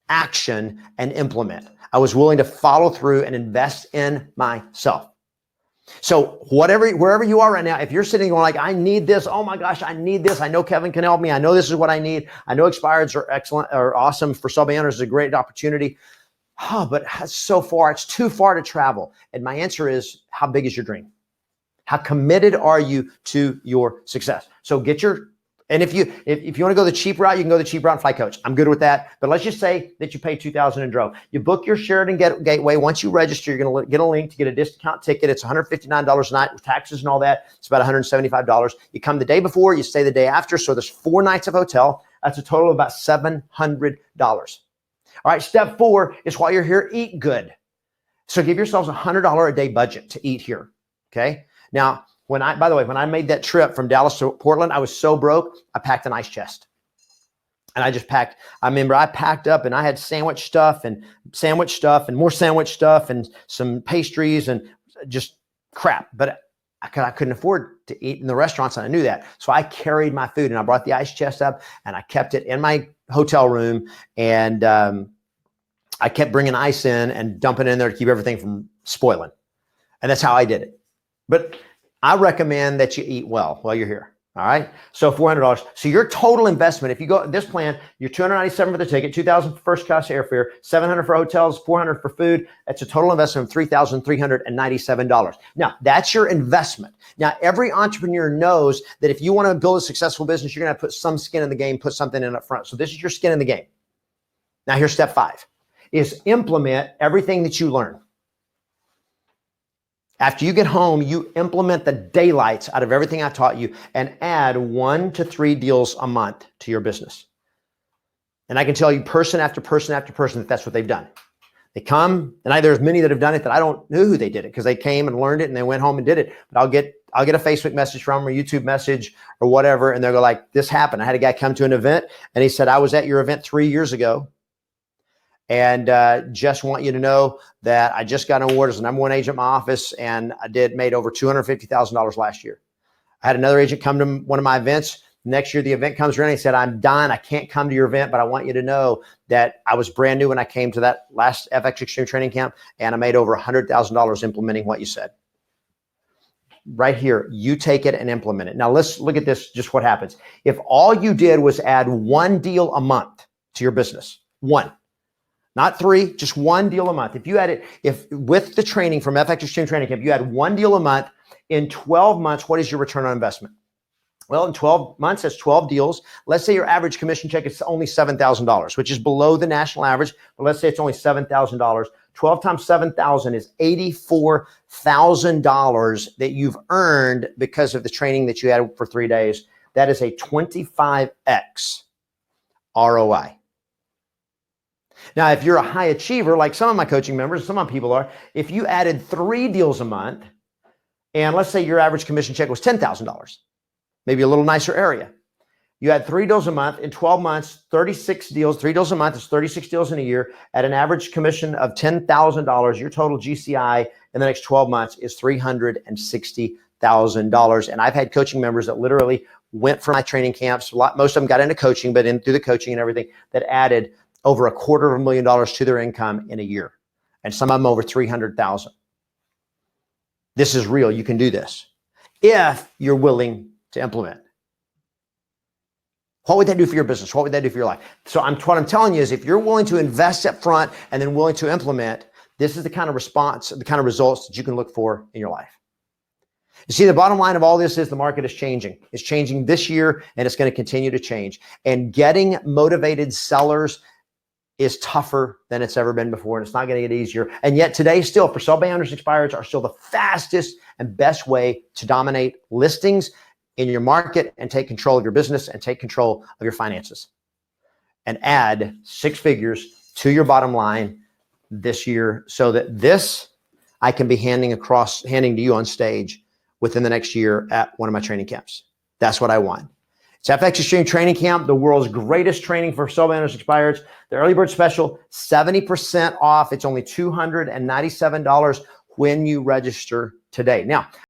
action and implement. I was willing to follow through and invest in myself. So wherever you are right now, if you're sitting going like, I need this, oh my gosh, I need this. I know Kevin can help me. I know this is what I need. I know expireds are excellent or awesome. For sub owners is a great opportunity. But so far, it's too far to travel. And my answer is, how big is your dream? How committed are you to your success? So and if you want to go the cheap route, you can go the cheap route and fly coach. I'm good with that. But let's just say that you pay $2,000 and drove. You book your Sheraton Gateway. Once you register, you're going to get a link to get a discount ticket. It's $159 a night with taxes and all that. It's about $175. You come the day before, you stay the day after. So there's 4 nights of hotel. That's a total of about $700. All right, step 4 is while you're here, eat good. So give yourselves a $100 a day budget to eat here. Okay. Now, by the way, when I made that trip from Dallas to Portland, I was so broke, I packed an ice chest. And I remember I packed up and I had sandwich stuff and more sandwich stuff and some pastries and just crap. But I couldn't afford to eat in the restaurants, and I knew that. So I carried my food and I brought the ice chest up and I kept it in my hotel room, and I kept bringing ice in and dumping it in there to keep everything from spoiling. And that's how I did it. But I recommend that you eat well while you're here. All right. So $400. So your total investment, if you go this plan, you're $297 for the ticket, $2,000 for first class airfare, $700 for hotels, $400 for food. That's a total investment of $3,397. Now that's your investment. Now every entrepreneur knows that if you want to build a successful business, you're going to put some skin in the game, put something in up front. So this is your skin in the game. Now here's step 5 is implement everything that you learn. After you get home, you implement the daylights out of everything I taught you and add 1 to 3 deals a month to your business. And I can tell you person after person after person that that's what they've done. They come, and there's many that have done it that I don't know who they did it because they came and learned it and they went home and did it. But I'll get a Facebook message from them or YouTube message or whatever, and they'll go like, this happened. I had a guy come to an event and he said, I was at your event 3 years ago. And just want you to know that I just got an award as the #1 agent in my office, and I made over $250,000 last year. I had another agent come to one of my events. Next year, the event comes around. He said, I'm done. I can't come to your event, but I want you to know that I was brand new when I came to that last FX Extreme Training Camp, and I made over $100,000 implementing what you said. Right here, you take it and implement it. Now, let's look at this, just what happens. If all you did was add 1 deal a month to your business, 1, not 3, just 1 deal a month. If you had it, if with the training from FX Extreme Training Camp, you had 1 deal a month in 12 months, what is your return on investment? Well, in 12 months, that's 12 deals. Let's say your average commission check is only $7,000, which is below the national average. But let's say it's only $7,000. 12 times 7,000 is $84,000 that you've earned because of the training that you had for 3 days. That is a 25x ROI. Now, if you're a high achiever, like some of my coaching members, some of my people are, if you added 3 deals a month, and let's say your average commission check was $10,000, maybe a little nicer area. You had 3 deals a month in 12 months, 36 deals, 3 deals a month is 36 deals in a year at an average commission of $10,000. Your total GCI in the next 12 months is $360,000. And I've had coaching members that literally went for my training camps. Most of them got into coaching, but through the coaching and everything, that added over $250,000 to their income in a year. And some of them over 300,000. This is real. You can do this if you're willing to implement. What would that do for your business? What would that do for your life? So what I'm telling you is if you're willing to invest up front and then willing to implement, this is the kind of response, the kind of results that you can look for in your life. You see, the bottom line of all this is the market is changing. It's changing this year, and it's going to continue to change. And getting motivated sellers is tougher than it's ever been before, and it's not going to get easier. And yet today, still, for sell by owners, expireds are still the fastest and best way to dominate listings in your market and take control of your business and take control of your finances and add 6 figures to your bottom line this year, so that this I can be handing to you on stage within the next year at one of my training camps. That's what I want. It's FX Extreme Training Camp, the world's greatest training for sell by owners, expireds. The early bird special, 70% off. It's only $297 when you register today. Now,